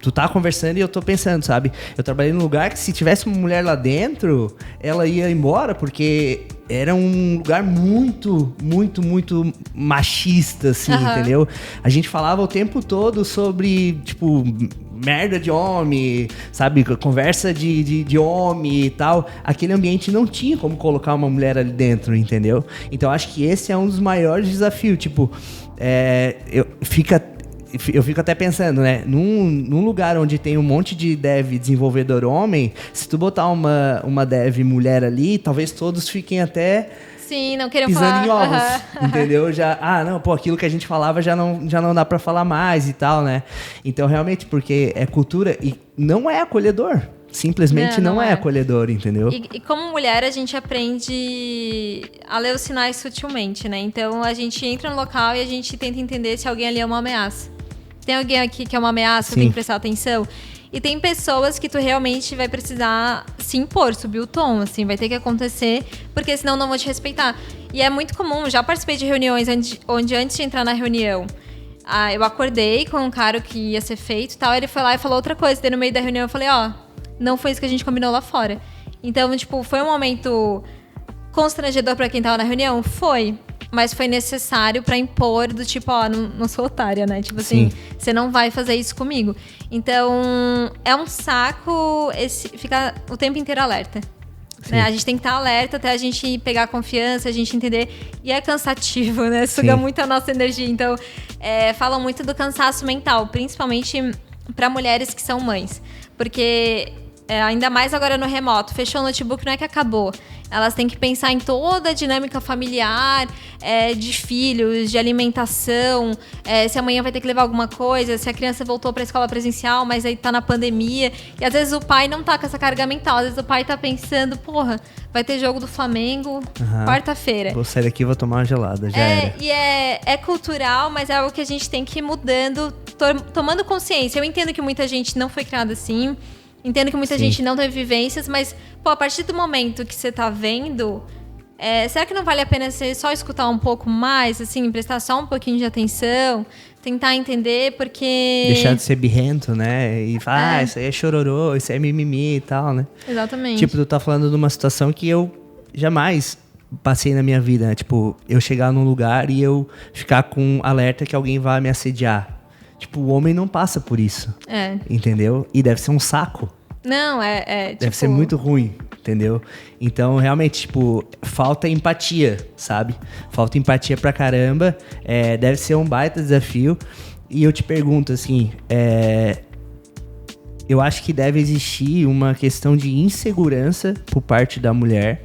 tu tá conversando e eu tô pensando, sabe? Eu trabalhei num lugar que se tivesse uma mulher lá dentro, ela ia embora, porque era um lugar muito, muito, muito machista, assim, entendeu? A gente falava o tempo todo sobre, tipo, merda de homem, sabe? Conversa de homem e tal. Aquele ambiente não tinha como colocar uma mulher ali dentro, entendeu? Então, acho que esse é um dos maiores desafios. Tipo, eu fico até pensando, né? Num lugar onde tem um monte de dev desenvolvedor homem, se tu botar uma dev mulher ali, talvez todos fiquem até... Sim, não queriam pisando falar. em ovos, entendeu? Aquilo que a gente falava já não dá pra falar mais e tal, né? Então, realmente, porque é cultura e não é acolhedor. Simplesmente não é acolhedor, entendeu? E como mulher, a gente aprende a ler os sinais sutilmente, né? Então, a gente entra no local e a gente tenta entender se alguém ali é uma ameaça. Tem alguém aqui que é uma ameaça, tem que prestar atenção. E tem pessoas que tu realmente vai precisar se impor, subir o tom, assim, vai ter que acontecer, porque senão não vão te respeitar. E é muito comum, já participei de reuniões onde antes de entrar na reunião, eu acordei com um cara que ia ser feito e tal, ele foi lá e falou outra coisa, daí no meio da reunião eu falei, não foi isso que a gente combinou lá fora. Então, tipo, foi um momento constrangedor pra quem tava na reunião? Foi. Mas foi necessário pra impor do tipo, não sou otária, né? Tipo assim, você não vai fazer isso comigo. Então, é um saco ficar o tempo inteiro alerta. Né? A gente tem que estar alerta até a gente pegar confiança, a gente entender. E é cansativo, né? Suga muito a nossa energia. Então, falam muito do cansaço mental, principalmente pra mulheres que são mães. Porque... ainda mais agora no remoto, fechou o notebook, não é que acabou. Elas têm que pensar em toda a dinâmica familiar, de filhos, de alimentação, se amanhã vai ter que levar alguma coisa, se a criança voltou para a escola presencial, mas aí tá na pandemia. E às vezes o pai não tá com essa carga mental, às vezes o pai tá pensando, vai ter jogo do Flamengo quarta-feira. Vou sair daqui e vou tomar uma gelada, já era. E é cultural, mas é algo que a gente tem que ir mudando, tomando consciência. Eu entendo que muita gente não foi criada assim, entendo que muita gente não teve vivências, mas, a partir do momento que você tá vendo, será que não vale a pena você só escutar um pouco mais, assim, prestar só um pouquinho de atenção, tentar entender, porque... Deixar de ser birrento, né? E falar, isso aí é chororô, isso aí é mimimi e tal, né? Exatamente. Tipo, tu tá falando de uma situação que eu jamais passei na minha vida, né? Tipo, eu chegar num lugar e eu ficar com alerta que alguém vai me assediar. Tipo, o homem não passa por isso. Entendeu? E deve ser um saco. Não, deve ser muito ruim, entendeu? Então, realmente, tipo, falta empatia, sabe? Falta empatia pra caramba. Deve ser um baita desafio. E eu te pergunto, assim, eu acho que deve existir uma questão de insegurança por parte da mulher.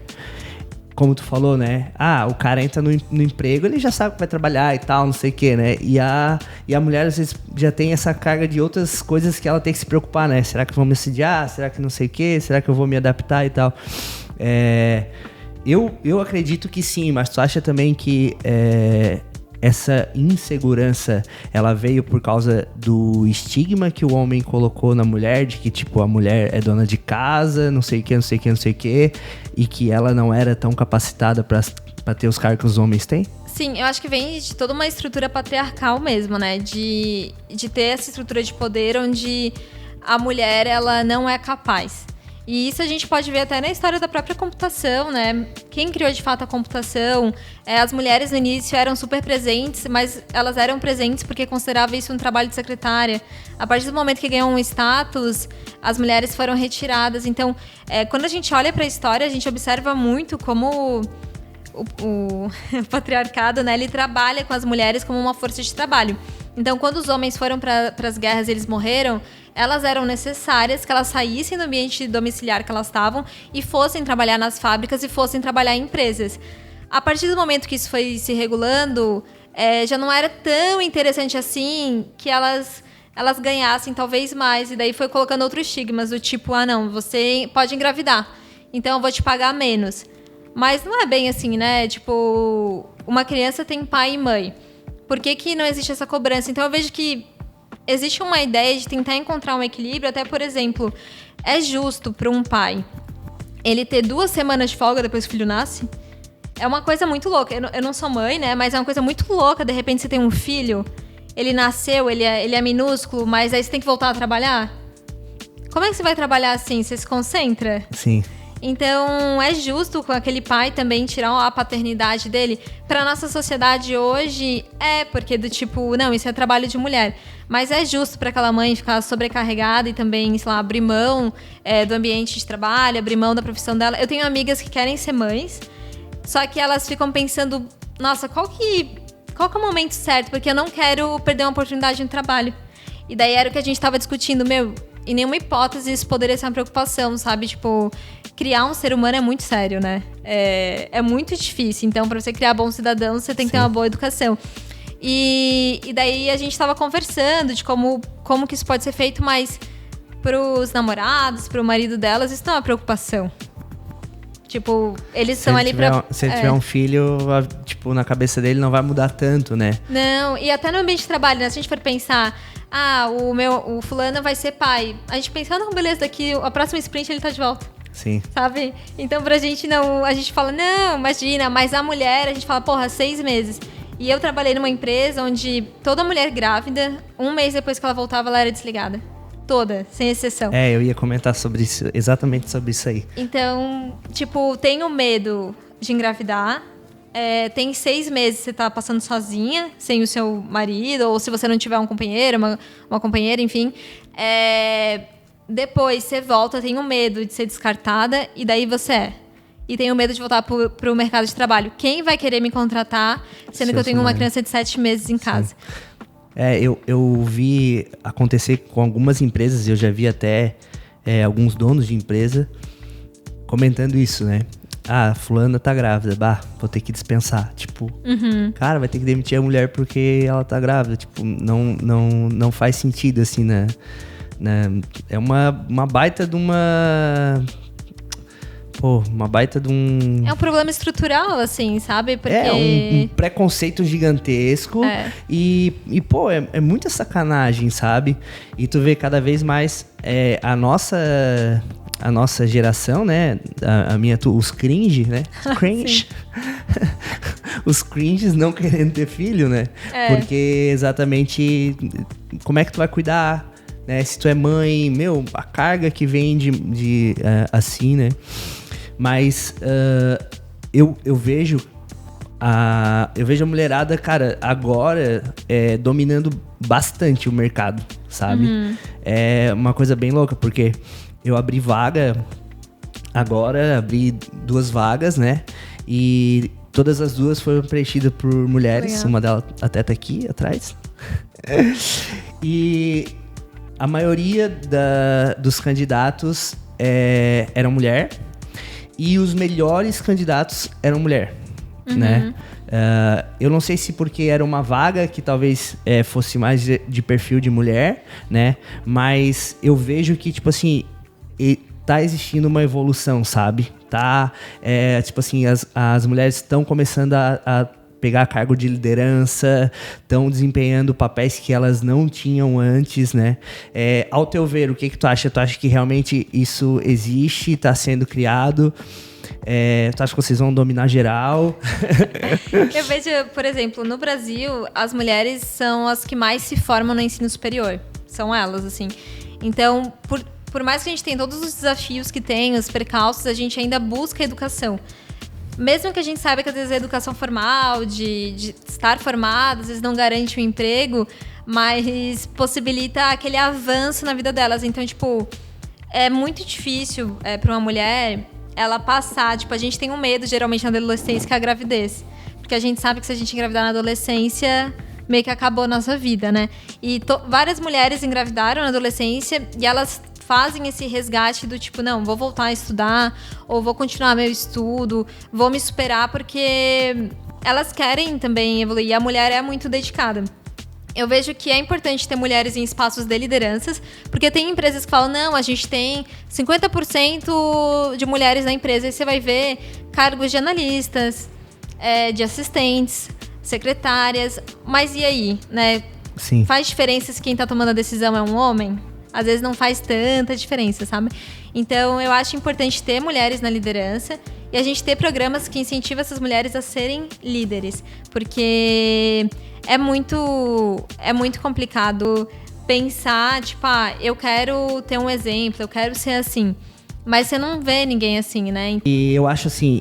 Como tu falou, né? O cara entra no emprego, ele já sabe que vai trabalhar e tal, não sei o quê, né? E a mulher, às vezes, já tem essa carga de outras coisas que ela tem que se preocupar, né? Será que vão me assediar? Será que não sei o quê? Será que eu vou me adaptar e tal? Eu acredito que sim, mas tu acha também que essa insegurança, ela veio por causa do estigma que o homem colocou na mulher, de que, tipo, a mulher é dona de casa, não sei o que, não sei o que, não sei o que, e que ela não era tão capacitada pra ter os cargos que os homens têm? Sim, eu acho que vem de toda uma estrutura patriarcal mesmo, né? De ter essa estrutura de poder onde a mulher, ela não é capaz. E isso a gente pode ver até na história da própria computação, né? Quem criou de fato a computação? As mulheres no início eram super presentes, mas elas eram presentes porque consideravam isso um trabalho de secretária. A partir do momento que ganham um status, as mulheres foram retiradas. Então, quando a gente olha para a história, a gente observa muito como o patriarcado, né, ele trabalha com as mulheres como uma força de trabalho. Então, quando os homens foram para as guerras e eles morreram, elas eram necessárias que elas saíssem do ambiente domiciliar que elas estavam e fossem trabalhar nas fábricas e fossem trabalhar em empresas. A partir do momento que isso foi se regulando, já não era tão interessante assim que elas ganhassem talvez mais. E daí foi colocando outros estigmas, do tipo, não, você pode engravidar, então eu vou te pagar menos. Mas não é bem assim, né? Tipo, uma criança tem pai e mãe. Por que não existe essa cobrança? Então eu vejo que existe uma ideia de tentar encontrar um equilíbrio. Até, por exemplo, é justo para um pai ele ter 2 semanas de folga depois que o filho nasce? É uma coisa muito louca. Eu não sou mãe, né? Mas é uma coisa muito louca. De repente você tem um filho, ele nasceu, ele é minúsculo, mas aí você tem que voltar a trabalhar? Como é que você vai trabalhar assim? Você se concentra? Sim. Então, é justo com aquele pai também tirar a paternidade dele? Pra nossa sociedade hoje, porque do tipo, não, isso é trabalho de mulher. Mas é justo para aquela mãe ficar sobrecarregada e também, sei lá, abrir mão do ambiente de trabalho, abrir mão da profissão dela. Eu tenho amigas que querem ser mães, só que elas ficam pensando, nossa, qual que é o momento certo? Porque eu não quero perder uma oportunidade no trabalho. E daí era o que a gente tava discutindo, em nenhuma hipótese isso poderia ser uma preocupação, sabe? Tipo, criar um ser humano é muito sério, né? É muito difícil. Então, para você criar bons cidadãos, você tem que ter uma boa educação. E daí a gente tava conversando de como que isso pode ser feito, mas pros namorados, pro marido delas, isso não é uma preocupação. Tipo, eles estão ali pra... Se ele tiver um filho, tipo, na cabeça dele não vai mudar tanto, né? Não, e até no ambiente de trabalho, né? Se a gente for pensar, o fulano vai ser pai. A gente pensa, não, beleza, daqui a próxima sprint ele tá de volta. Sim. Sabe? Então pra gente não... A gente fala, não, imagina, mas a mulher, a gente fala, porra, 6 meses. E eu trabalhei numa empresa onde toda mulher grávida, 1 mês depois que ela voltava, ela era desligada. Toda, sem exceção. Eu ia comentar sobre isso, exatamente sobre isso aí. Então, tipo, tenho medo de engravidar. Tem 6 meses que você tá passando sozinha, sem o seu marido, ou se você não tiver um companheiro, uma companheira, enfim. Depois você volta, tenho medo de ser descartada, e daí você e tenho medo de voltar pro mercado de trabalho. Quem vai querer me contratar, sendo que eu tenho uma criança de 7 meses em casa? Sim. Eu vi acontecer com algumas empresas, eu já vi até alguns donos de empresa comentando isso, né? Fulana tá grávida, vou ter que dispensar. Tipo, cara, vai ter que demitir a mulher porque ela tá grávida. Tipo, não faz sentido, assim, né? É uma baita de uma... uma baita de um... É um problema estrutural, assim, sabe? Porque... um preconceito gigantesco. E é muita sacanagem, sabe? E tu vê cada vez mais a nossa geração, né? Os cringe, né? Cringe. Os cringes não querendo ter filho, né? Porque exatamente como é que tu vai cuidar, né? Se tu é mãe, a carga que vem de assim, né? Mas eu vejo a mulherada, cara, agora dominando bastante o mercado, sabe? É uma coisa bem louca, porque eu abri vaga agora, abri 2 vagas, né? E todas as 2 foram preenchidas por mulheres. Legal. Uma delas até tá aqui atrás. E a maioria dos candidatos eram mulher. E os melhores candidatos eram mulher, né? Eu não sei se porque era uma vaga que talvez fosse mais de perfil de mulher, né? Mas eu vejo que, tipo assim, tá existindo uma evolução, sabe? Tipo assim, as mulheres estão começando a pegar cargo de liderança, estão desempenhando papéis que elas não tinham antes, né? Ao teu ver, o que tu acha? Tu acha que realmente isso existe, está sendo criado? Tu acha que vocês vão dominar geral? Eu vejo, por exemplo, no Brasil, as mulheres são as que mais se formam no ensino superior. São elas, assim. Então, por mais que a gente tenha todos os desafios que tem, os percalços, a gente ainda busca educação. Mesmo que a gente saiba que às vezes a educação formal, de estar formado, às vezes não garante um emprego, mas possibilita aquele avanço na vida delas. Então, tipo, é muito difícil para uma mulher ela passar. Tipo, a gente tem um medo, geralmente, na adolescência, que é a gravidez. Porque a gente sabe que se a gente engravidar na adolescência, meio que acabou a nossa vida, né? E várias mulheres engravidaram na adolescência e elas fazem esse resgate do tipo, não, vou voltar a estudar, ou vou continuar meu estudo, vou me superar, porque elas querem também evoluir. E a mulher é muito dedicada. Eu vejo que é importante ter mulheres em espaços de lideranças, porque tem empresas que falam, não, a gente tem 50% de mulheres na empresa, e você vai ver cargos de analistas, de assistentes, secretárias, mas e aí, né? Sim. Faz diferença se quem tá tomando a decisão é um homem? Às vezes não faz tanta diferença, sabe? Então, eu acho importante ter mulheres na liderança e a gente ter programas que incentivam essas mulheres a serem líderes. Porque é muito complicado pensar, tipo, eu quero ter um exemplo, eu quero ser assim. Mas você não vê ninguém assim, né? E eu acho assim,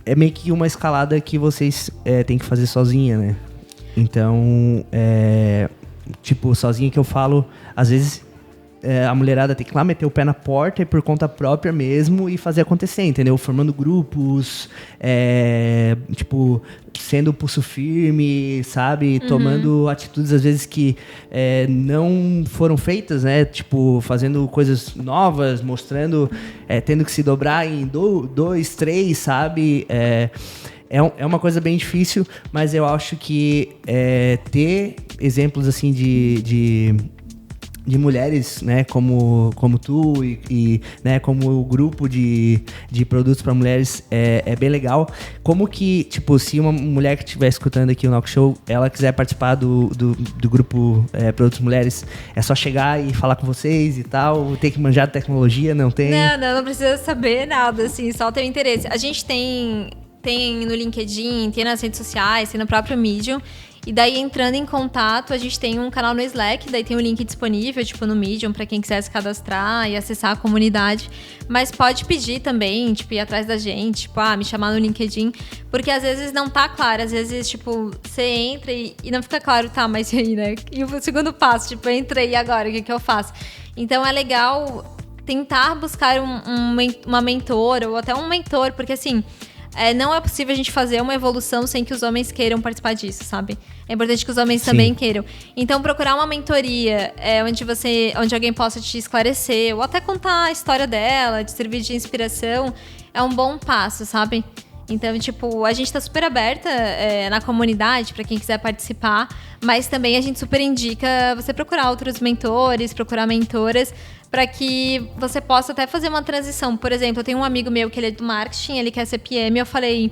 é meio que uma escalada que vocês têm que fazer sozinha, né? Então, tipo, sozinha que eu falo, às vezes a mulherada tem que ir lá meter o pé na porta e por conta própria mesmo e fazer acontecer, entendeu? Formando grupos, tipo, sendo pulso firme, sabe? Tomando atitudes, às vezes, que não foram feitas, né? Tipo, fazendo coisas novas, mostrando, tendo que se dobrar em 2, 3, sabe? É uma coisa bem difícil, mas eu acho que ter exemplos, assim, de mulheres, né, como tu e né, como o grupo de produtos para mulheres é bem legal. Como que, tipo, se uma mulher que estiver escutando aqui o Knock Show, ela quiser participar do grupo Produtos Mulheres, é só chegar e falar com vocês e tal? Tem que manjar de tecnologia? Não tem? Não precisa saber nada, assim, só ter interesse. A gente tem no LinkedIn, tem nas redes sociais, tem no próprio Medium. E daí, entrando em contato, a gente tem um canal no Slack, daí tem um link disponível, tipo, no Medium, pra quem quiser se cadastrar e acessar a comunidade. Mas pode pedir também, tipo, ir atrás da gente, tipo, me chamar no LinkedIn, porque às vezes não tá claro, às vezes, tipo, você entra e não fica claro, tá, mas e aí, né? E o segundo passo, tipo, eu entrei e agora, o que eu faço? Então, é legal tentar buscar uma mentora ou até um mentor, porque, assim, não é possível a gente fazer uma evolução sem que os homens queiram participar disso, sabe? É importante que os homens também queiram. Então, procurar uma mentoria onde alguém possa te esclarecer ou até contar a história dela, de servir de inspiração, é um bom passo, sabe? Então, tipo, a gente tá super aberta na comunidade para quem quiser participar, mas também a gente super indica você procurar outros mentores, procurar mentoras, para que você possa até fazer uma transição. Por exemplo, eu tenho um amigo meu que ele é do marketing, ele quer ser PM, eu falei,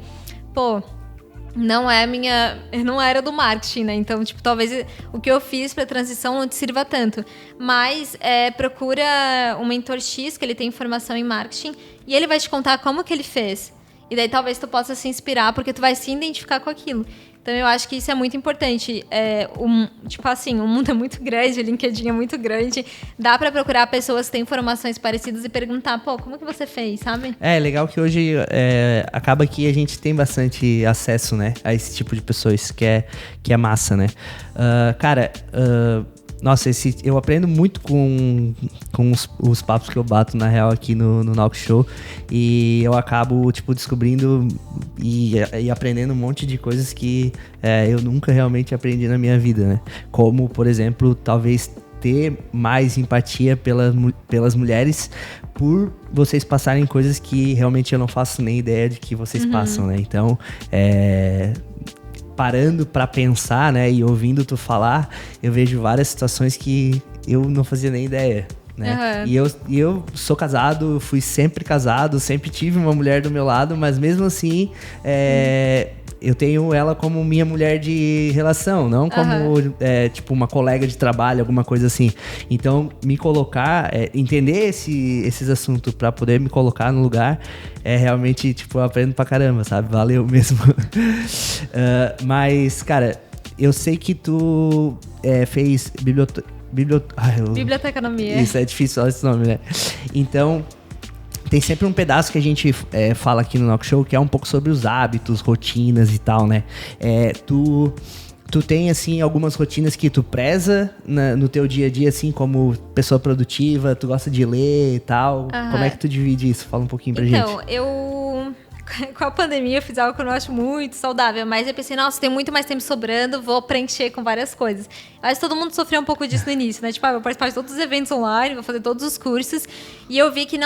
não era do marketing, né? Então, tipo, talvez o que eu fiz pra transição não te sirva tanto. Mas procura um mentor X, que ele tem formação em marketing, e ele vai te contar como que ele fez. E daí talvez tu possa se inspirar, porque tu vai se identificar com aquilo. Então, eu acho que isso é muito importante. Tipo assim, o mundo é muito grande, o LinkedIn é muito grande. Dá pra procurar pessoas que têm formações parecidas e perguntar, como que você fez, sabe? É legal que hoje acaba que a gente tem bastante acesso, né, a esse tipo de pessoas, que é massa, né? Nossa, eu aprendo muito com os papos que eu bato, na real, aqui no Knock Show. E eu acabo, tipo, descobrindo e aprendendo um monte de coisas que eu nunca realmente aprendi na minha vida, né? Como, por exemplo, talvez ter mais empatia pelas mulheres, por vocês passarem coisas que realmente eu não faço nem ideia de que vocês passam, né? Então, parando pra pensar, né, e ouvindo tu falar, eu vejo várias situações que eu não fazia nem ideia, né? E eu sou casado, fui sempre casado, sempre tive uma mulher do meu lado, mas mesmo assim, eu tenho ela como minha mulher de relação, não como, tipo, uma colega de trabalho, alguma coisa assim. Então, me colocar, entender esses assuntos pra poder me colocar no lugar, realmente, tipo, eu aprendo pra caramba, sabe? Valeu mesmo. Mas, cara, eu sei que tu fez Biblioteconomia. Isso, é difícil falar esse nome, né? Então, tem sempre um pedaço que a gente fala aqui no Knock Show, que é um pouco sobre os hábitos, rotinas e tal, né? Tu tem, assim, algumas rotinas que tu preza no teu dia a dia, assim, como pessoa produtiva, tu gosta de ler e tal. Como é que tu divide isso? Fala um pouquinho pra gente. Então, com a pandemia eu fiz algo que eu não acho muito saudável, mas eu pensei, nossa, tem muito mais tempo sobrando, vou preencher com várias coisas. Acho que todo mundo sofreu um pouco disso no início, né? Tipo, vou participar de todos os eventos online, vou fazer todos os cursos, e eu vi que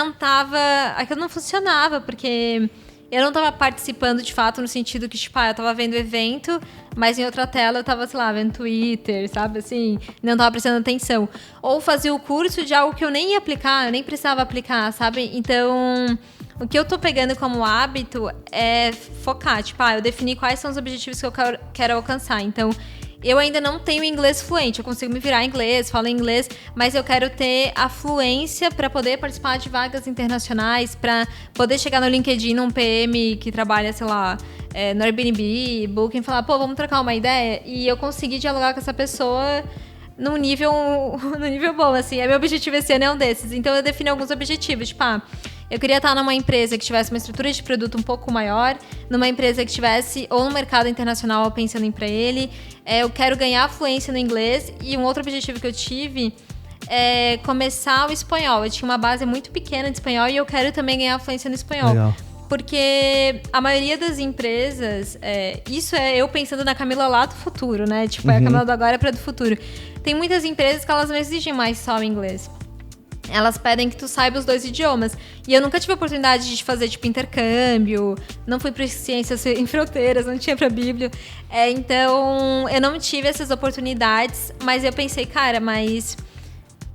aquilo não funcionava, porque eu não estava participando de fato no sentido que, tipo, eu estava vendo o evento, mas em outra tela eu estava, sei lá, vendo Twitter, sabe, assim, não estava prestando atenção. Ou fazia o curso de algo que eu nem ia aplicar, eu nem precisava aplicar, sabe? Então, o que eu tô pegando como hábito é focar, tipo, eu defini quais são os objetivos que eu quero alcançar. Então, eu ainda não tenho inglês fluente, eu consigo me virar em inglês, falo inglês, mas eu quero ter a fluência para poder participar de vagas internacionais, para poder chegar no LinkedIn, um PM que trabalha, sei lá, no Airbnb, Booking, falar, vamos trocar uma ideia, e eu conseguir dialogar com essa pessoa num nível bom, assim. Meu objetivo esse ano é um desses. Então, eu defini alguns objetivos, tipo, eu queria estar numa empresa que tivesse uma estrutura de produto um pouco maior, numa empresa que tivesse, ou no mercado internacional, pensando em para ele. Eu quero ganhar fluência no inglês. E um outro objetivo que eu tive é começar o espanhol. Eu tinha uma base muito pequena de espanhol e eu quero também ganhar fluência no espanhol. Legal. Porque a maioria das empresas, isso é eu pensando na Camila lá do futuro, né? Tipo, é a Camila do agora para do futuro. Tem muitas empresas que elas não exigem mais só o inglês. Elas pedem que tu saiba os 2 idiomas. E eu nunca tive a oportunidade de fazer, tipo, intercâmbio. Não fui para Ciências em Fronteiras, não tinha para Bíblia. Então, eu não tive essas oportunidades. Mas eu pensei, cara, mas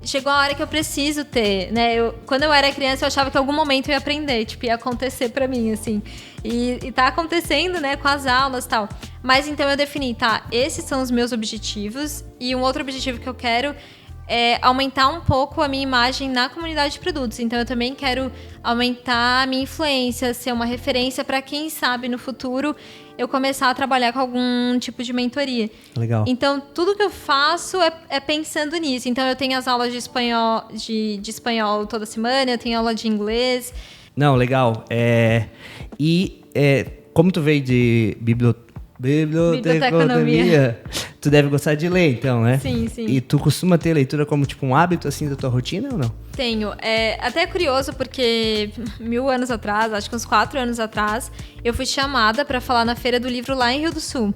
chegou a hora que eu preciso ter, né? Quando eu era criança, eu achava que em algum momento eu ia aprender. Tipo, ia acontecer para mim, assim. E tá acontecendo, né? Com as aulas e tal. Mas, então, eu defini, esses são os meus objetivos. E um outro objetivo que eu quero é aumentar um pouco a minha imagem na comunidade de produtos. Então, eu também quero aumentar a minha influência, ser uma referência para quem sabe no futuro eu começar a trabalhar com algum tipo de mentoria. Legal. Então, tudo que eu faço é pensando nisso. Então, eu tenho as aulas de espanhol, de espanhol toda semana, eu tenho aula de inglês. Não, legal. Como tu veio de biblioteconomia, tu deve gostar de ler, então, né? Sim, sim. E tu costuma ter leitura como, tipo, um hábito, assim, da tua rotina ou não? Tenho. Até curioso, porque 1000 anos atrás, acho que uns 4 anos atrás, eu fui chamada para falar na Feira do Livro lá em Rio do Sul.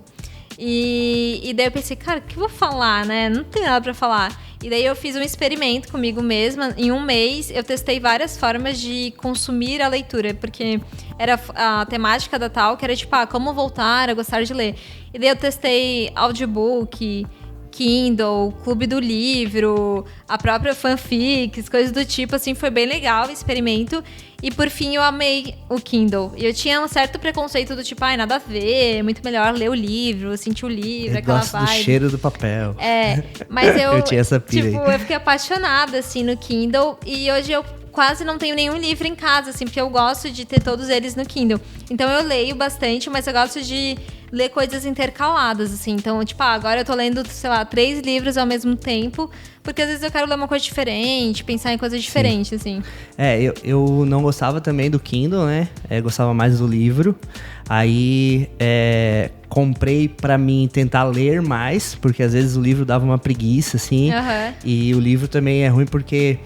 E daí eu pensei, cara, o que eu vou falar, né? Não tem nada para falar. E daí eu fiz um experimento comigo mesma. Em um mês, eu testei várias formas de consumir a leitura, porque era a temática da tal, que era tipo, como voltar a gostar de ler. E daí eu testei audiobook, Kindle, Clube do Livro, a própria fanfics, coisas do tipo, assim, foi bem legal o experimento. E por fim eu amei o Kindle. E eu tinha um certo preconceito do tipo, nada a ver, é muito melhor ler o livro, sentir o livro, aquela vibe. Eu gosto do cheiro do papel. Mas eu tinha essa pira tipo, aí. eu fiquei apaixonada, assim, no Kindle. E hoje eu quase não tenho nenhum livro em casa, assim, porque eu gosto de ter todos eles no Kindle. Então eu leio bastante, mas eu gosto de ler coisas intercaladas, assim. Então, tipo, agora eu tô lendo, sei lá, 3 livros ao mesmo tempo, porque às vezes eu quero ler uma coisa diferente, pensar em coisas diferentes, assim. Eu não gostava também do Kindle, né? Gostava mais do livro. Aí, comprei pra mim tentar ler mais, porque às vezes o livro dava uma preguiça, assim. Uhum. E o livro também é ruim porque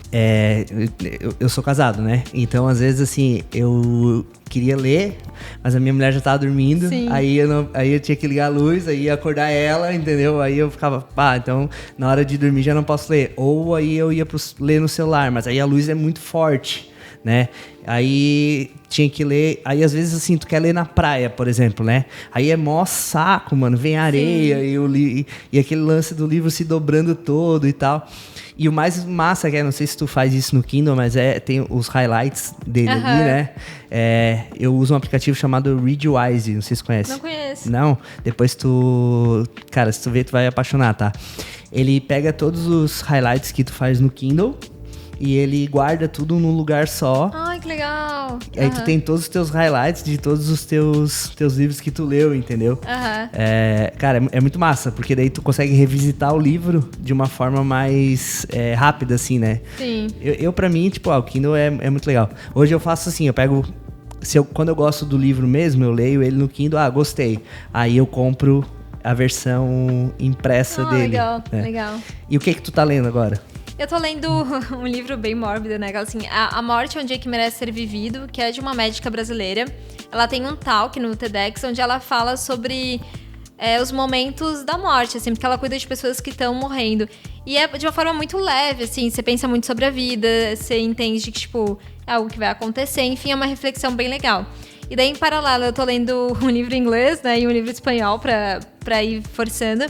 eu sou casado, né? Então, às vezes, assim, eu queria ler, mas a minha mulher já tava dormindo. Sim. Aí eu tinha que ligar a luz, aí ia acordar ela, entendeu? Aí eu ficava, então na hora de dormir já não posso ler. Ou aí eu ia ler no celular, mas aí a luz é muito forte, né? Aí tinha que ler, aí às vezes assim, tu quer ler na praia, por exemplo, né? Aí é mó saco, mano, vem areia e aquele lance do livro se dobrando todo e tal. E o mais massa, não sei se tu faz isso no Kindle, mas tem os highlights dele ali, né? Eu uso um aplicativo chamado Readwise, não sei se tu conhece. Não conheço. Não? Depois cara, se tu ver, tu vai apaixonar, tá? Ele pega todos os highlights que tu faz no Kindle e ele guarda tudo num lugar só. Ai, que legal. Aí tu tem todos os teus highlights de todos os teus livros que tu leu, entendeu? Cara, é muito massa, porque daí tu consegue revisitar o livro de uma forma mais rápida, assim, né? Sim. Eu pra mim, tipo, o Kindle é muito legal. Hoje eu faço assim, eu pego... Quando eu gosto do livro mesmo, eu leio ele no Kindle, gostei. Aí eu compro a versão impressa dele. Legal. E o que tu tá lendo agora? Eu tô lendo um livro bem mórbido, né? Assim, A Morte é um Dia que Merece Ser Vivido, que é de uma médica brasileira. Ela tem um talk no TEDx, onde ela fala sobre os momentos da morte, assim, porque ela cuida de pessoas que estão morrendo. E é de uma forma muito leve, assim, você pensa muito sobre a vida, você entende que, tipo, é algo que vai acontecer, enfim, é uma reflexão bem legal. E daí, em paralelo, eu tô lendo um livro em inglês, né, e um livro em espanhol pra ir forçando.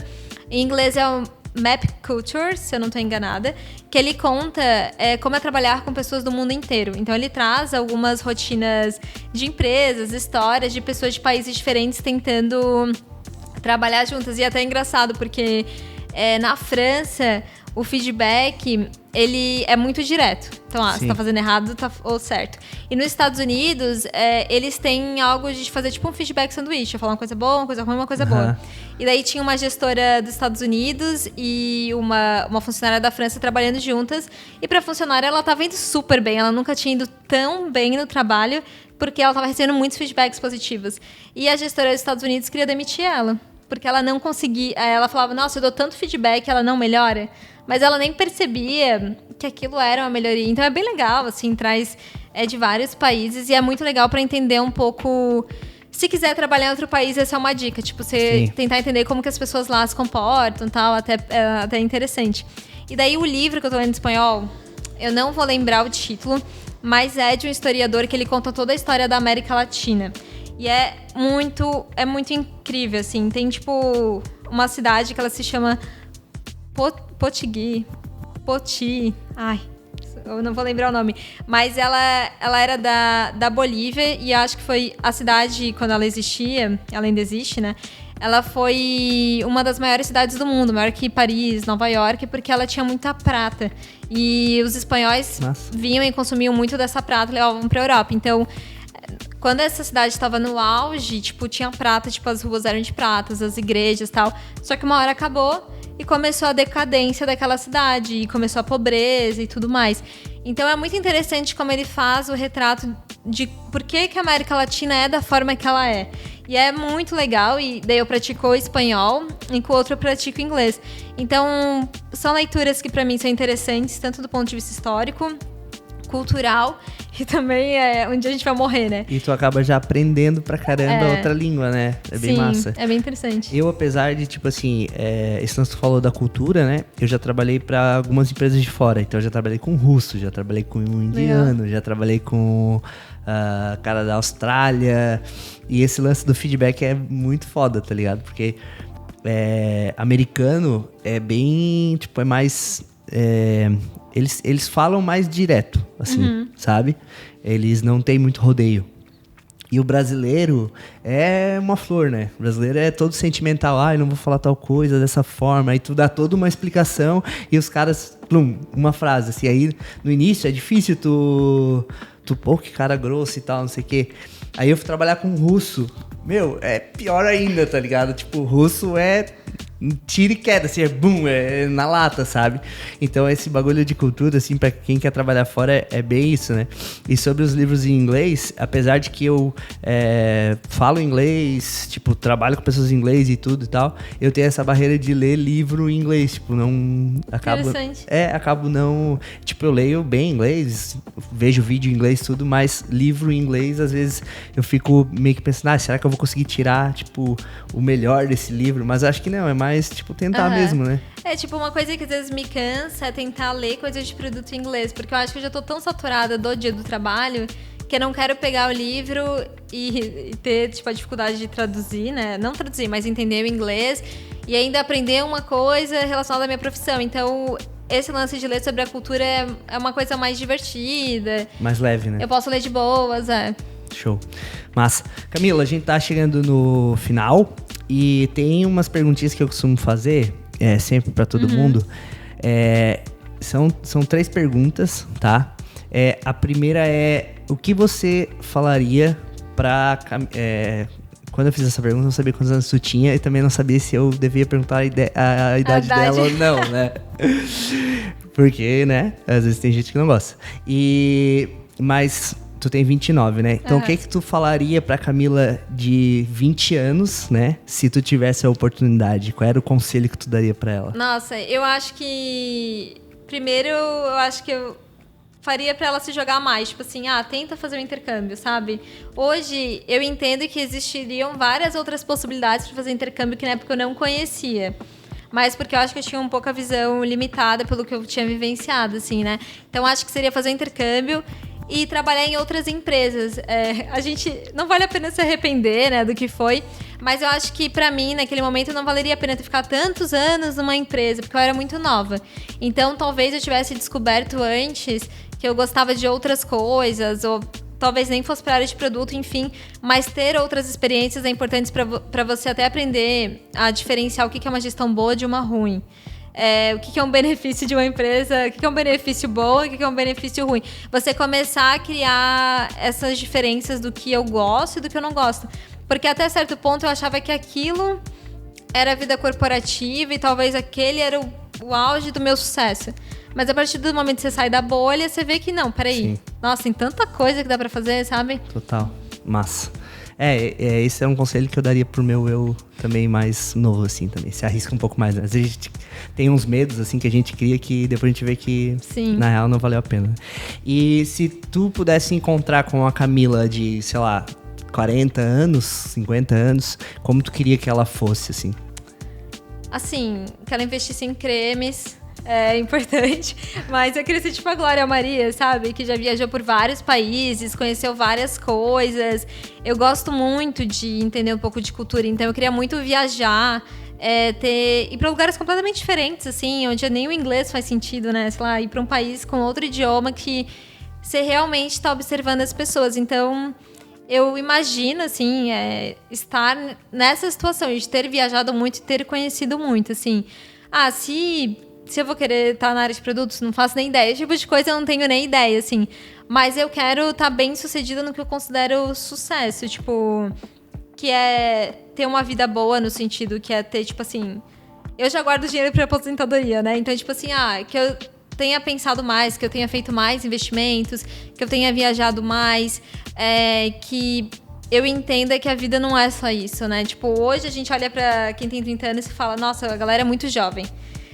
Em inglês é o Map Culture, se eu não tô enganada, que ele conta como é trabalhar com pessoas do mundo inteiro. Então, ele traz algumas rotinas de empresas, histórias de pessoas de países diferentes tentando trabalhar juntas. E é até engraçado, porque na França, o feedback, ele é muito direto. Então, você tá fazendo errado ou certo. E nos Estados Unidos, eles têm algo de fazer tipo um feedback sanduíche. Falar uma coisa boa, uma coisa ruim, uma coisa boa. E daí tinha uma gestora dos Estados Unidos e uma funcionária da França trabalhando juntas. E pra funcionária, ela tava indo super bem. Ela nunca tinha ido tão bem no trabalho, porque ela tava recebendo muitos feedbacks positivos. E a gestora dos Estados Unidos queria demitir ela, porque ela não conseguia... Ela falava, nossa, eu dou tanto feedback, ela não melhora. Mas ela nem percebia que aquilo era uma melhoria. Então é bem legal, assim, traz de vários países. E é muito legal para entender um pouco... Se quiser trabalhar em outro país, essa é uma dica. Tipo, você tentar entender como que as pessoas lá se comportam e tal. Até interessante. E daí o livro que eu tô lendo em espanhol, eu não vou lembrar o título, mas é de um historiador que ele conta toda a história da América Latina. E é muito incrível, assim. Tem, tipo, uma cidade que ela se chama Poti. Ai, eu não vou lembrar o nome. Mas ela era da Bolívia e acho que foi a cidade, quando ela existia, ela ainda existe, né? Ela foi uma das maiores cidades do mundo, maior que Paris, Nova York, porque ela tinha muita prata. E os espanhóis vinham e consumiam muito dessa prata e levavam pra Europa. Então, quando essa cidade estava no auge, tipo, tinha prata, tipo, as ruas eram de pratas, as igrejas e tal. Só que uma hora acabou e começou a decadência daquela cidade, e começou a pobreza e tudo mais. Então é muito interessante como ele faz o retrato de por que a América Latina é da forma que ela é. E é muito legal, e daí eu pratico o espanhol, e com o outro eu pratico inglês. Então, são leituras que pra mim são interessantes, tanto do ponto de vista histórico, cultural, e também onde a gente vai morrer, né? E tu acaba já aprendendo pra caramba outra língua, né? É bem massa. É bem interessante. Eu, apesar de, tipo assim, esse lance que tu falou da cultura, né? Eu já trabalhei pra algumas empresas de fora. Então, eu já trabalhei com russo, já trabalhei com um indiano, já trabalhei com cara da Austrália. E esse lance do feedback é muito foda, tá ligado? Porque americano é bem, tipo, é mais... Eles falam mais direto, assim, sabe? Eles não têm muito rodeio. E o brasileiro é uma flor, né? O brasileiro é todo sentimental. Eu não vou falar tal coisa dessa forma. Aí tu dá toda uma explicação e os caras... Plum, uma frase, assim. Aí, no início, é difícil pô, que cara grosso e tal, não sei o quê. Aí eu fui trabalhar com russo. Meu, é pior ainda, tá ligado? Tipo, russo é... tira e queda, assim, boom, é na lata, sabe? Então esse bagulho de cultura, assim, pra quem quer trabalhar fora é bem isso, né? E sobre os livros em inglês, apesar de que eu falo inglês, tipo, trabalho com pessoas em inglês e tudo e tal, eu tenho essa barreira de ler livro em inglês, tipo, não... acabo não... Tipo, eu leio bem inglês, vejo vídeo em inglês tudo, mas livro em inglês, às vezes, eu fico meio que pensando, será que eu vou conseguir tirar, tipo, o melhor desse livro? Mas acho que não, é mais, tipo, tentar mesmo, né? Tipo, uma coisa que às vezes me cansa é tentar ler coisas de produto em inglês, porque eu acho que eu já tô tão saturada do dia do trabalho que eu não quero pegar o livro e ter, tipo, a dificuldade de traduzir, né? Não traduzir, mas entender o inglês e ainda aprender uma coisa relacionada à minha profissão. Então, esse lance de ler sobre a cultura é uma coisa mais divertida. Mais leve, né? Eu posso ler de boas, Show. Massa. Camila, a gente tá chegando no final e tem umas perguntinhas que eu costumo fazer, sempre pra todo mundo. São 3 perguntas, tá? A primeira é, o que você falaria pra... quando eu fiz essa pergunta, eu não sabia quantos anos tu tinha e também não sabia se eu devia perguntar a idade dela ou não, né? Porque, né, às vezes tem gente que não gosta. Mas tu tem 29, né? Então, o que tu falaria pra Camila de 20 anos, né? Se tu tivesse a oportunidade, qual era o conselho que tu daria pra ela? Nossa, eu acho que... Primeiro, eu acho que eu faria pra ela se jogar mais. Tipo assim, tenta fazer um intercâmbio, sabe? Hoje, eu entendo que existiriam várias outras possibilidades pra fazer intercâmbio que na época eu não conhecia. Mas porque eu acho que eu tinha um pouco a visão limitada pelo que eu tinha vivenciado, assim, né? Então, acho que seria fazer um intercâmbio e trabalhar em outras empresas. A gente não vale a pena se arrepender, né, do que foi, mas eu acho que pra mim, naquele momento, não valeria a pena ter ficado tantos anos numa empresa, porque eu era muito nova. Então, talvez eu tivesse descoberto antes que eu gostava de outras coisas, ou talvez nem fosse para área de produto, enfim, mas ter outras experiências é importante para você até aprender a diferenciar o que é uma gestão boa de uma ruim. O que é um benefício de uma empresa, o que é um benefício bom e o que é um benefício ruim. Você começar a criar essas diferenças do que eu gosto e do que eu não gosto. Porque até certo ponto eu achava que aquilo era a vida corporativa e talvez aquele era o auge do meu sucesso. Mas a partir do momento que você sai da bolha, você vê que não, peraí. Sim. Nossa, tem tanta coisa que dá pra fazer, sabe? Total. Massa. Esse é um conselho que eu daria pro meu eu também mais novo, assim, também. Se arrisca um pouco mais, né? Às vezes a gente tem uns medos, assim, que a gente cria que depois a gente vê que, Sim. na real, não valeu a pena. E se tu pudesse encontrar com a Camila de, sei lá, 40 anos, 50 anos, como tu queria que ela fosse, assim? Assim, que ela investisse em cremes... É importante, mas eu queria ser tipo a Glória Maria, sabe? Que já viajou por vários países, conheceu várias coisas. Eu gosto muito de entender um pouco de cultura, então eu queria muito viajar, ir para lugares completamente diferentes, assim, onde nem o inglês faz sentido, né? Sei lá, ir para um país com outro idioma que você realmente está observando as pessoas. Então, eu imagino, assim, estar nessa situação de ter viajado muito e ter conhecido muito, assim. Se eu vou querer estar na área de produtos, não faço nem ideia. Esse tipo de coisa eu não tenho nem ideia, assim. Mas eu quero estar bem sucedida no que eu considero sucesso. Tipo, que é ter uma vida boa no sentido que é ter, tipo assim... Eu já guardo dinheiro para aposentadoria, né? Então, tipo assim, que eu tenha pensado mais, que eu tenha feito mais investimentos, que eu tenha viajado mais, que eu entenda que a vida não é só isso, né? Tipo, hoje a gente olha para quem tem 30 anos e fala, nossa, a galera é muito jovem.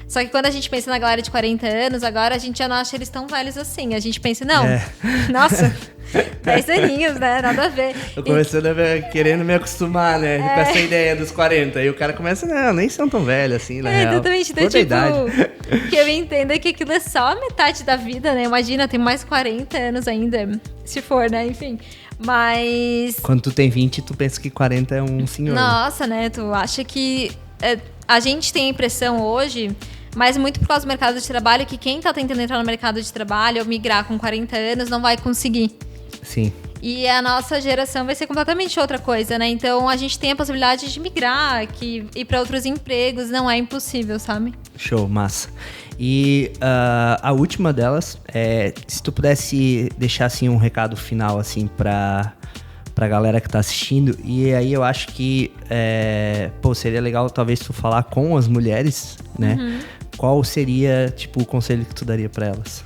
Só que quando a gente pensa na galera de 40 anos, agora a gente já não acha eles tão velhos assim. A gente pensa, não, nossa, 10 aninhos, né? Nada a ver. Eu começando querendo me acostumar, né? Com essa ideia dos 40. E o cara começa, não, nem são tão velhos assim, na real. Exatamente. Então, tipo, que eu entenda que aquilo é só a metade da vida, né? Imagina, tem mais 40 anos ainda, se for, né? Enfim. Mas... Quando tu tem 20, tu pensa que 40 é um senhor. Nossa, né? Tu acha que... A gente tem a impressão hoje... Mas muito por causa do mercado de trabalho, que quem tá tentando entrar no mercado de trabalho ou migrar com 40 anos não vai conseguir. Sim. E a nossa geração vai ser completamente outra coisa, né? Então a gente tem a possibilidade de migrar, ir para outros empregos, não é impossível, sabe? Show, massa. E a última delas, se tu pudesse deixar assim um recado final assim pra galera que tá assistindo, e aí eu acho que seria legal talvez tu falar com as mulheres, né? Uhum. Qual seria, tipo, o conselho que tu daria pra elas?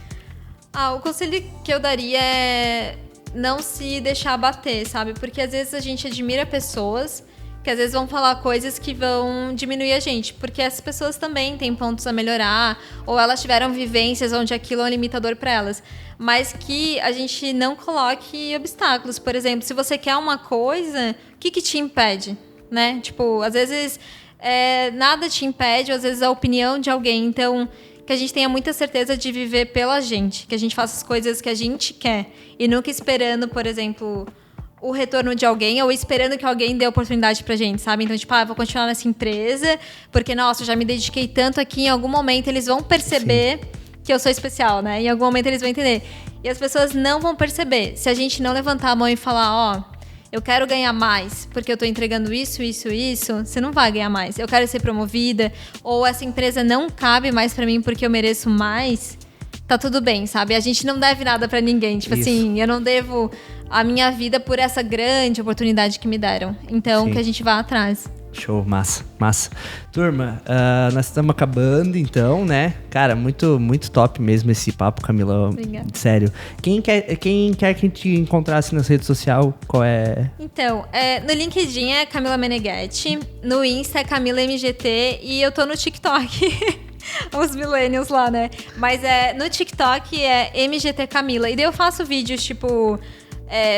O conselho que eu daria é não se deixar abater, sabe? Porque às vezes a gente admira pessoas que às vezes vão falar coisas que vão diminuir a gente, porque essas pessoas também têm pontos a melhorar, ou elas tiveram vivências onde aquilo é um limitador para elas, mas que a gente não coloque obstáculos. Por exemplo, se você quer uma coisa, o que te impede, né? Tipo, às vezes nada te impede, ou às vezes a opinião de alguém. Então, que a gente tenha muita certeza de viver pela gente, que a gente faça as coisas que a gente quer e nunca esperando, por exemplo, o retorno de alguém ou esperando que alguém dê oportunidade pra gente, sabe? Então, tipo, vou continuar nessa empresa porque, nossa, eu já me dediquei tanto aqui, em algum momento eles vão perceber Sim. que eu sou especial, né? Em algum momento eles vão entender. E as pessoas não vão perceber. Se a gente não levantar a mão e falar, eu quero ganhar mais, porque eu tô entregando isso, você não vai ganhar mais. Eu quero ser promovida, ou essa empresa não cabe mais pra mim porque eu mereço mais. tá tudo bem, sabe? A gente não deve nada pra ninguém. Tipo Isso. assim, eu não devo a minha vida por essa grande oportunidade que me deram. Então, Sim. que a gente vá atrás. Show, massa, massa. Turma, nós estamos acabando então, né? Cara, muito, muito top mesmo esse papo, Camila. Obrigada. Sério. Quem quer que a gente encontrasse nas redes sociais, qual é? Então, no LinkedIn é Camila Meneghetti, no Insta é Camila MGT e eu tô no TikTok. Os millennials lá, né? Mas no TikTok é MGT Camila. E daí eu faço vídeos, tipo,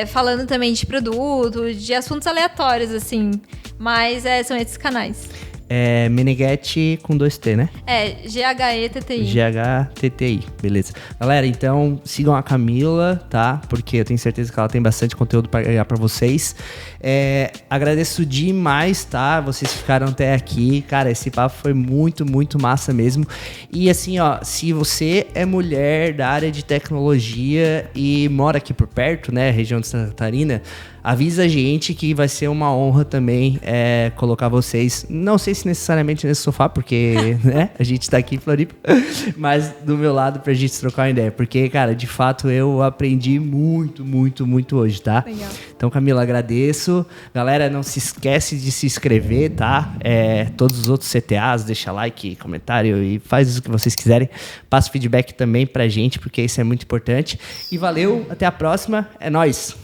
falando também de produto, de assuntos aleatórios, assim. Mas são esses canais. Meneghetti com 2T, né? GHETTI. GHTTI, beleza. Galera, então sigam a Camila, tá? Porque eu tenho certeza que ela tem bastante conteúdo para ganhar para vocês. Agradeço demais, tá? Vocês ficaram até aqui. Cara, esse papo foi muito, muito massa mesmo. E assim, ó, se você é mulher da área de tecnologia e mora aqui por perto, né? Região de Santa Catarina, avisa a gente que vai ser uma honra também colocar vocês, não sei se necessariamente nesse sofá, porque né, a gente tá aqui em Floripa, mas do meu lado pra gente trocar uma ideia, porque, cara, de fato eu aprendi muito, muito, muito hoje, tá? Legal. Então, Camila, agradeço. Galera, não se esquece de se inscrever, tá? Todos os outros CTAs, deixa like, comentário e faz o que vocês quiserem. Passa feedback também pra gente, porque isso é muito importante. E valeu, até a próxima, é nóis!